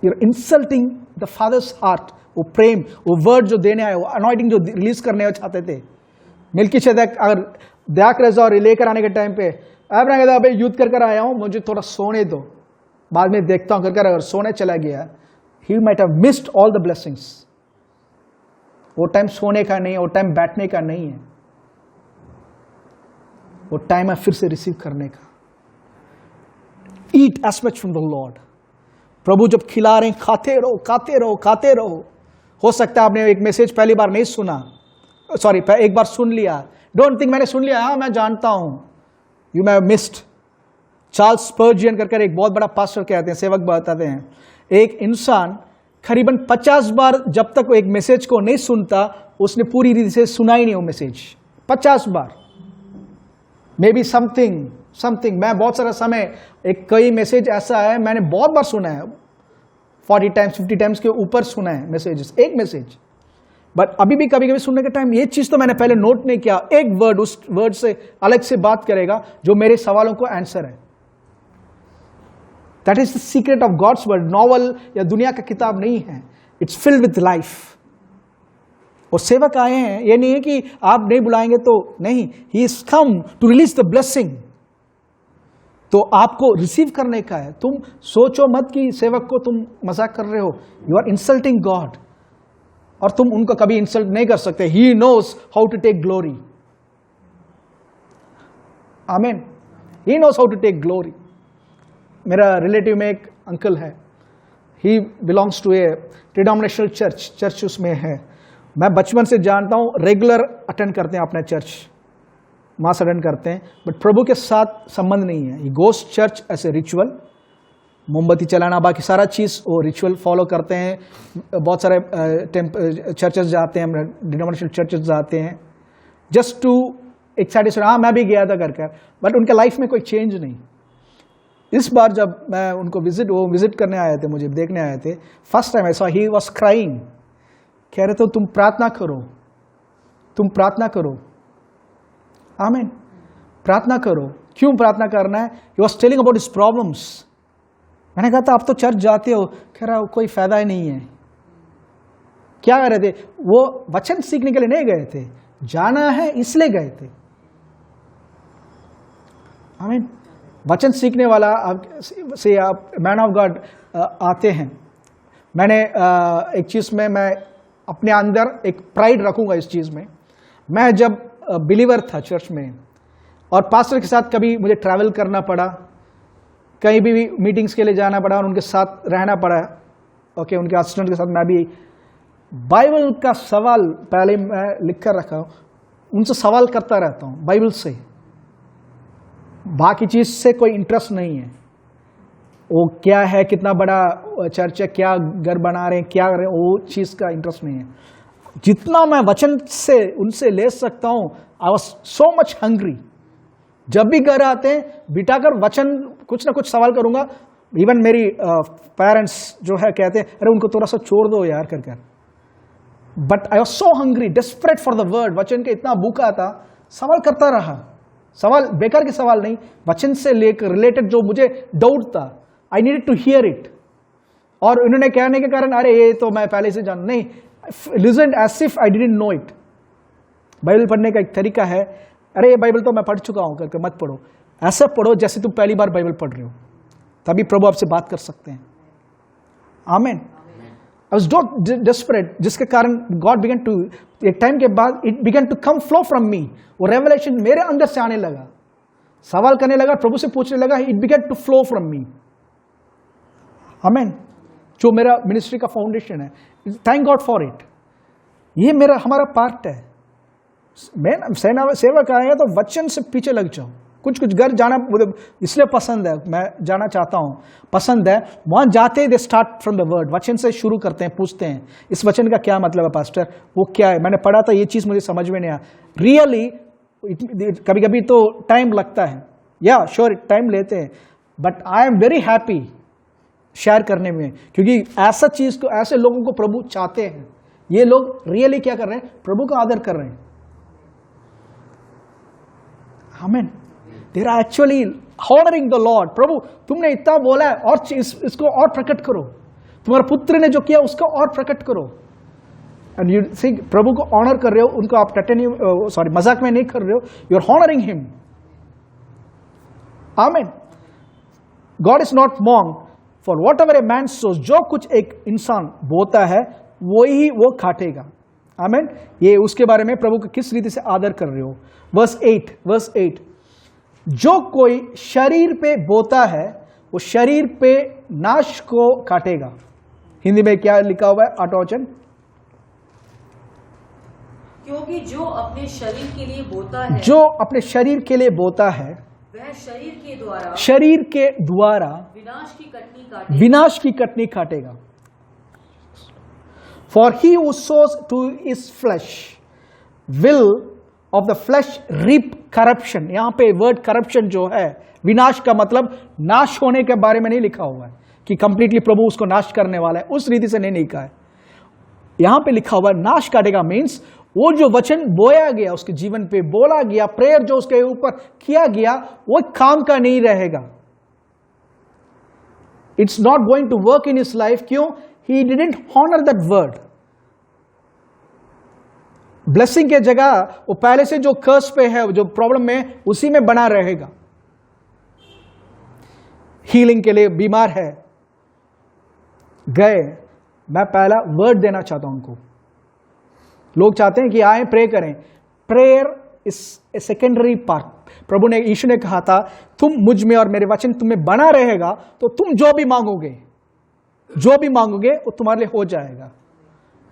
you're insulting the father's heart. वो प्रेम, वो वर्ड जो देने आए, वो अनॉइंटिंग जो रिलीज करने चाहते थे। मल्कीशेदेक अगर दयाक रेज़ा और लेकर आने के टाइम पे अब्राहम कहता भाई युद्ध कर आया हूं, मुझे थोड़ा सोने दो, बाद में देखता हूं कर अगर सोने चला गया, he might have missed all the blessings. वो टाइम सोने का नहीं है, वो टाइम बैठने का नहीं है, वो टाइम है फिर से रिसीव करने का। Eat as much from the Lord. प्रभु जब खिला रहे हैं, खाते रहो, खाते रहो, खाते रहो। हो सकता है आपने एक मैसेज पहली बार नहीं सुना, सॉरी एक बार सुन लिया, डोंट थिंक मैंने सुन लिया, हाँ मैं जानता हूं, you may have missed। Charles Spurgeon करके एक बहुत बड़ा पास्टर कहते हैं, सेवक बताते हैं, एक इंसान करीबन 50 बार जब तक वो एक मैसेज को नहीं सुनता, उसने पूरी रीति से सुना ही नहीं वो message. 50 bar, may be something. मैं बहुत सारा समय, एक कई मैसेज ऐसा है मैंने बहुत बार सुना है, 40 टाइम्स 50 टाइम्स के ऊपर सुना है मैसेजेस, एक मैसेज। बट अभी भी कभी कभी सुनने के टाइम ये चीज तो मैंने पहले नोट नहीं किया, एक वर्ड उस वर्ड से अलग से बात करेगा जो मेरे सवालों को आंसर है। That is the secret of God's word. Novel या दुनिया का किताब नहीं है, इट्स फिल्ड विथ लाइफ। और सेवक आए हैं, ये नहीं है कि आप नहीं बुलाएंगे तो नहीं, he is come to release the blessing. तो आपको रिसीव करने का है। तुम सोचो मत कि सेवक को तुम मजाक कर रहे हो, यू आर इंसल्टिंग गॉड। और तुम उनको कभी इंसल्ट नहीं कर सकते। He knows how to take glory. आमीन। He knows how to take glory. मेरा रिलेटिव में एक अंकल है, he belongs to a denominational church उसमें है। मैं बचपन से जानता हूँ, रेगुलर अटेंड करते हैं अपने चर्च, मास अटेंड करते हैं, बट प्रभु के साथ संबंध नहीं है। ही गोस चर्च एज ए रिचुअल, मोमबत्ती चलाना, बाकी सारा चीज़ वो रिचुअल फॉलो करते हैं। बहुत सारे चर्चेस जाते हैं, डिनोमिनेशनल चर्चेस जाते हैं जस्ट टू एक सैटिस्फाइड, हाँ मैं भी गया था करके, बट उनके लाइफ में कोई चेंज नहीं। इस बार जब मैं उनको विजिट करने आए थे, मुझे देखने आए थे, first time I saw he was crying. कह रहे थे तुम प्रार्थना करो, तुम प्रार्थना करो, आमीन, प्रार्थना करो। क्यों प्रार्थना करना है? He was telling about his problems. मैंने कहा था आप तो चर्च जाते हो, कह रहा कोई फायदा ही नहीं है। क्या कर रहे थे? वो वचन सीखने के लिए नहीं गए थे, जाना है इसलिए गए थे। आमीन। वचन सीखने वाला से आप मैन ऑफ गॉड आते हैं। मैंने एक चीज में मैं अपने अंदर एक प्राइड रखूंगा इस चीज में। मैं जब बिलीवर था चर्च में और पास्टर के साथ कभी मुझे ट्रैवल करना पड़ा, कहीं भी मीटिंग्स के लिए जाना पड़ा और उनके साथ रहना पड़ा, ओके, उनके असिस्टेंट के साथ मैं भी बाइबल का सवाल पहले मैं लिख कर रखा हूँ, उनसे सवाल करता रहता हूँ बाइबल से, बाकी चीज से कोई इंटरेस्ट नहीं है। वो क्या है, कितना बड़ा चर्च है, क्या घर बना रहे हैं, क्या कर रहे हैं, वो चीज का इंटरेस्ट नहीं है। जितना मैं वचन से उनसे ले सकता हूँ, I was so much hungry. जब भी घर आते हैं बिठाकर वचन कुछ ना कुछ सवाल करूंगा। इवन मेरी पेरेंट्स जो है कहते हैं अरे उनको थोड़ा सा छोड़ दो यार कर। But I was so hungry, desperate for the word. वचन के इतना भूखा था, सवाल करता रहा। सवाल बेकार के सवाल नहीं, वचन से लेकर रिलेटेड जो मुझे डाउट था, I needed to hear it. और उन्होंने कहने के कारण अरे ये तो मैं पहले से जान नहीं, listen as if I didn't know it. Bible पढ़ने का एक तरीका है, अरे ये बाइबल तो मैं पढ़ चुका हूं करके मत पढ़ो, ऐसा पढ़ो जैसे तुम पहली बार बाइबल पढ़ रहे हो, तभी प्रभु आपसे बात कर सकते हैं। आमीन। I was not desperate, जिसके कारण God began to, एक टाइम के बाद it began to come flow from me, वो revelation मेरे अंदर से आने लगा, सवाल करने लगा, प्रभु से पूछने लगा, it began to flow from me। आमीन। जो मेरा मिनिस्ट्री का फाउंडेशन है, थैंक गॉड फॉर इट। ये मेरा हमारा पार्ट है। मैं सेवक आया तो वचन से पीछे लग जाओ। कुछ घर जाना इसलिए पसंद है, मैं जाना चाहता हूं, पसंद है। वहां जाते they start from the word, वचन से शुरू करते हैं, पूछते हैं इस वचन का क्या मतलब है पास्टर, वो क्या है, मैंने पढ़ा था ये चीज मुझे समझ में नहीं आया। रियली कभी कभी तो टाइम लगता है, या श्योर टाइम लेते हैं, but I am very happy share करने में, क्योंकि ऐसा चीज को, ऐसे लोगों को प्रभु चाहते हैं। ये लोग रियली क्या कर रहे हैं? प्रभु का आदर कर रहे हैं। आमीन। They are actually honoring the Lord। प्रभु तुमने इतना बोला है और इसको और प्रकट करो, तुम्हारे पुत्र ने जो किया उसको और प्रकट करो। एंड यू सी प्रभु को ऑनर कर रहे हो, उनको आप सॉरी मजाक में नहीं कर रहे हो, यू आर ऑनरिंग हिम। आमीन। God is not mocked, for whatever a man sows, जो कुछ एक इंसान बोता है वही वो काटेगा। आमीन। ये उसके बारे में प्रभु को किस रीति से आदर कर रहे हो। वर्स 8, जो कोई शरीर पे बोता है वो शरीर पे नाश को काटेगा। हिंदी में क्या लिखा हुआ है? आटोचन, क्योंकि जो अपने शरीर के लिए बोता है, जो अपने शरीर के लिए बोता है वह शरीर के द्वारा विनाश की कटनी काटेगा। For he who sows to his flesh will of the flesh reap corruption. यहां पे वर्ड करप्शन जो है, विनाश का मतलब नाश होने के बारे में नहीं लिखा हुआ है कि कंप्लीटली प्रभु उसको नाश करने वाला है, उस रीति से नहीं लिखा है। यहां पे लिखा हुआ है नाश काटेगा, मीन्स वो जो वचन बोया गया उसके जीवन पे, बोला गया, प्रेयर जो उसके ऊपर किया गया, वो काम का नहीं रहेगा। It's not going to work in his life. क्यों? He didn't honour that word. Blessing के जगह वो पहले से जो कर्स पे है, जो प्रॉब्लम में, उसी में बना रहेगा। हीलिंग के लिए बीमार है, गए, मैं पहला वर्ड देना चाहता हूं उनको। लोग चाहते हैं कि आए प्रे करें, प्रेयर इस सेकेंडरी पार्ट। प्रभु ने, यीशु ने कहा था, तुम मुझ में और मेरे वचन तुम्हें बना रहेगा तो तुम जो भी मांगोगे वो तुम्हारे लिए हो जाएगा।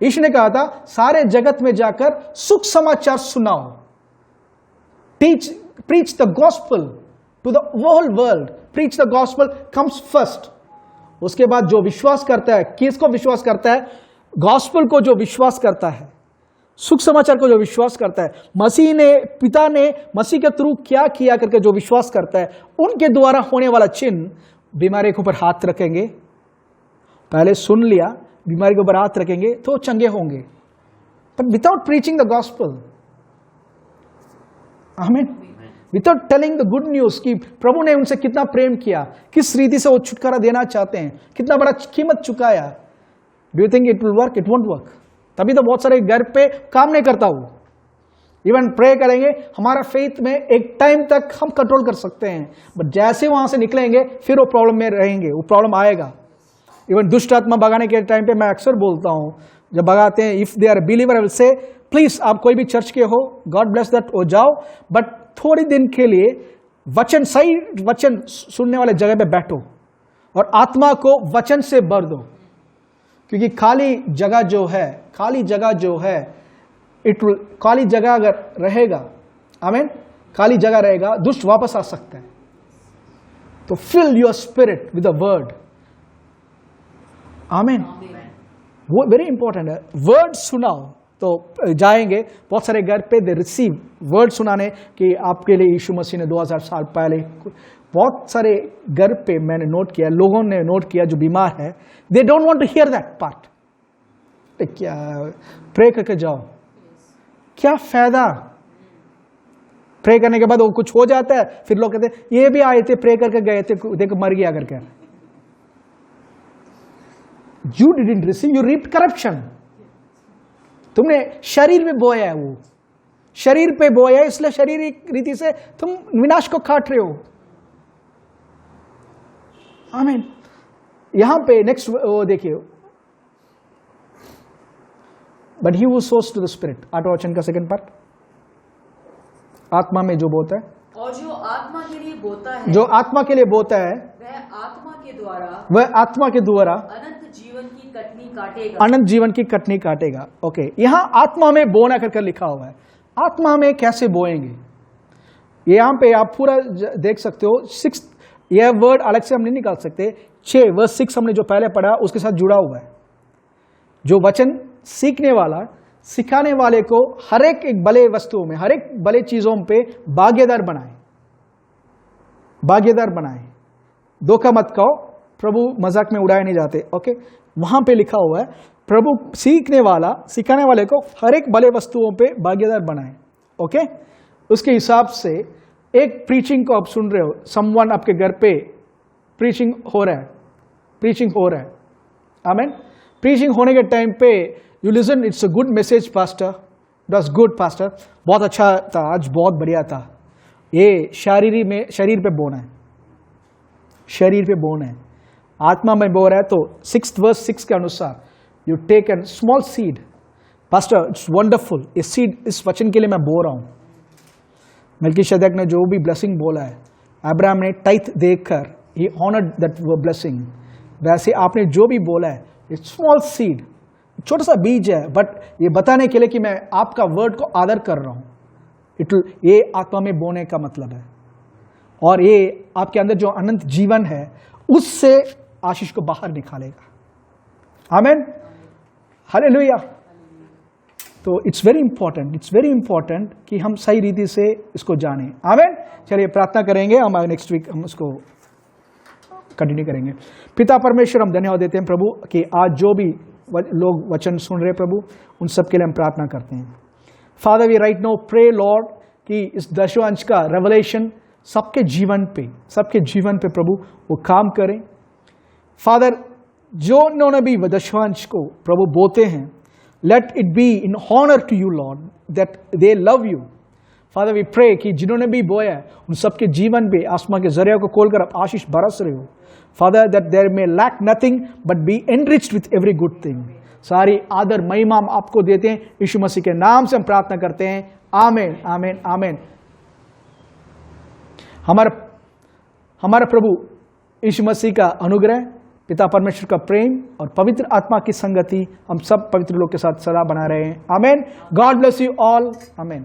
यीशु ने कहा था, सारे जगत में जाकर सुख समाचार सुनाओ, preach the gospel to the whole world, preach the gospel comes first। उसके बाद जो विश्वास करता है, किसको विश्वास करता है? गॉस्पेल को जो विश्वास करता है, सुख समाचार को जो विश्वास करता है, पिता ने मसीह के थ्रू क्या किया करके जो विश्वास करता है, उनके द्वारा होने वाला चिन्ह, बीमारी के ऊपर हाथ रखेंगे, पहले सुन लिया, बीमारी के ऊपर हाथ रखेंगे तो चंगे होंगे, but without preaching the gospel, आमीन, without telling the good news कि प्रभु ने उनसे कितना प्रेम किया, किस रीति से वो छुटकारा देना चाहते हैं, कितना बड़ा कीमत चुकाया। Do you think it will work? It won't work. तभी तो बहुत सारे घर पे काम नहीं करता वो। इवन प्रे करेंगे, हमारा फेथ में एक टाइम तक हम कंट्रोल कर सकते हैं, बट जैसे वहां से निकलेंगे फिर वो प्रॉब्लम में रहेंगे, वो प्रॉब्लम आएगा। इवन दुष्ट आत्मा भगाने के टाइम पे मैं अक्सर बोलता हूं, जब भगाते हैं, if they are believer I will say, please आप कोई भी चर्च के हो, गॉड ब्लेस दैट, हो जाओ, बट थोड़ी दिन के लिए वचन, सही वचन सुनने वाले जगह पे बैठो और आत्मा को वचन से भर दो, क्योंकि खाली जगह जो है, खाली जगह अगर रहेगा, आमीन, खाली जगह रहेगा, दुष्ट वापस आ सकता है। तो fill your spirit with the word, आमीन, वो वेरी इंपॉर्टेंट है। वर्ड सुनाओ, तो जाएंगे बहुत सारे घर पे, दे रिसीव वर्ड सुनाने कि आपके लिए यीशु मसीह ने 2000 साल पहले, बहुत सारे घर पे मैंने नोट किया, लोगों ने नोट किया जो बीमार है, they don't want to hear that part. क्या प्रे करके जाओ, क्या फायदा? प्रे करने के बाद वो कुछ हो जाता है, फिर लोग कहते हैं ये भी आए थे, प्रे करके गए थे, देखो मर गया करके। You didn't receive, you reaped corruption. तुमने शरीर में बोया है, वो शरीर पे बोया है, इसलिए शारीरिक रीति से तुम विनाश को काट रहे हो। आमीन। यहां पे नेक्स्ट वो देखिए, but he who sows to the spirit, 8वां वचन का सेकंड पार्ट, आत्मा में जो बोता है, और जो आत्मा के लिए बोता है, जो आत्मा के लिए बोता है, वह आत्मा के द्वारा अनंत जीवन की कटनी काटेगा, अनंत जीवन की कटनी काटेगा। ओके, यहां आत्मा में बोना करके लिखा हुआ है। आत्मा में कैसे बोएंगे? यहां पे आप पूरा देख सकते हो। 6, यह वर्ड अलग से हम नहीं निकाल सकते। 6 वर्स 6 हमने जो पहले पढ़ा उसके साथ जुड़ा हुआ है। जो वचन सीखने वाला, सिखाने वाले को हर एक भले वस्तुओं में, हर एक भले चीजों पे भागीदार बनाए, भागीदार बनाए। धोखा मत कहो, प्रभु मजाक में उड़ाए नहीं जाते। ओके, वहां पे लिखा हुआ है, प्रभु सीखने वाला, सिखाने वाले को हर एक भले वस्तुओं पे भागीदार बनाए। ओके, उसके हिसाब से एक प्रीचिंग को आप सुन रहे हो, समवन आपके घर पे प्रीचिंग हो रहा है, प्रीचिंग हो रहा है, आमीन। प्रीचिंग होने के टाइम पे you listen, it's a good message pastor, that's good pastor, बहुत अच्छा था आज, बहुत बढ़िया था। ये शरीर पे बोना है, शरीर पे बोना है, आत्मा में बो रहा है। तो 6th verse 6 के अनुसार you take an small seed, pastor it's wonderful, इस सीड, इस वचन के लिए मैं बो रहा हूं। मल्कीशेदेक ने जो भी ब्लेसिंग बोला है, अब्राहम ने टाइथ देकर ही ऑनर्ड दैट ब्लेसिंग, वैसे आपने जो भी बोला है, इट्स स्मॉल सीड, छोटा सा बीज है, बट ये बताने के लिए कि मैं आपका वर्ड को आदर कर रहा हूं। ये आत्मा में बोने का मतलब है, और ये आपके अंदर जो अनंत जीवन है उससे आशीष को बाहर निकालेगा। आमीन, हालेलुया। तो it's very important, it's very important कि हम सही रीति से इसको जानें। आमीन। चलिए प्रार्थना करेंगे, हम नेक्स्ट वीक हम उसको कंटिन्यू करेंगे। पिता परमेश्वर, हम धन्यवाद देते हैं प्रभु कि आज जो भी लोग वचन सुन रहे प्रभु, उन सब के लिए हम प्रार्थना करते हैं। Father we right now pray Lord कि इस 10वां अंश का रेवलेशन सबके जीवन पे प्रभु वो काम करें। फादर, जो उन्होंने भी 10वां अंश को प्रभु बोते हैं, let it be in honour to you Lord, that they love you. Father we pray कि जिन्होंने भी बोया है उन सबके जीवन पे आसमां के जरिया को खोलकर आप आशीष बरस रहे हो। Father, that there may lack nothing but be enriched with every good thing. सारी आदर महिमा हम आपको देते हैं। यीशु मसीह के नाम से हम प्रार्थना करते हैं, आमीन आमीन आमीन। हमारा प्रभु यीशु मसीह का अनुग्रह, पिता परमेश्वर का प्रेम और पवित्र आत्मा की संगति हम सब पवित्र लोग के साथ सदा बना रहे हैं, आमीन। गॉड ब्लेस यू ऑल, आमीन।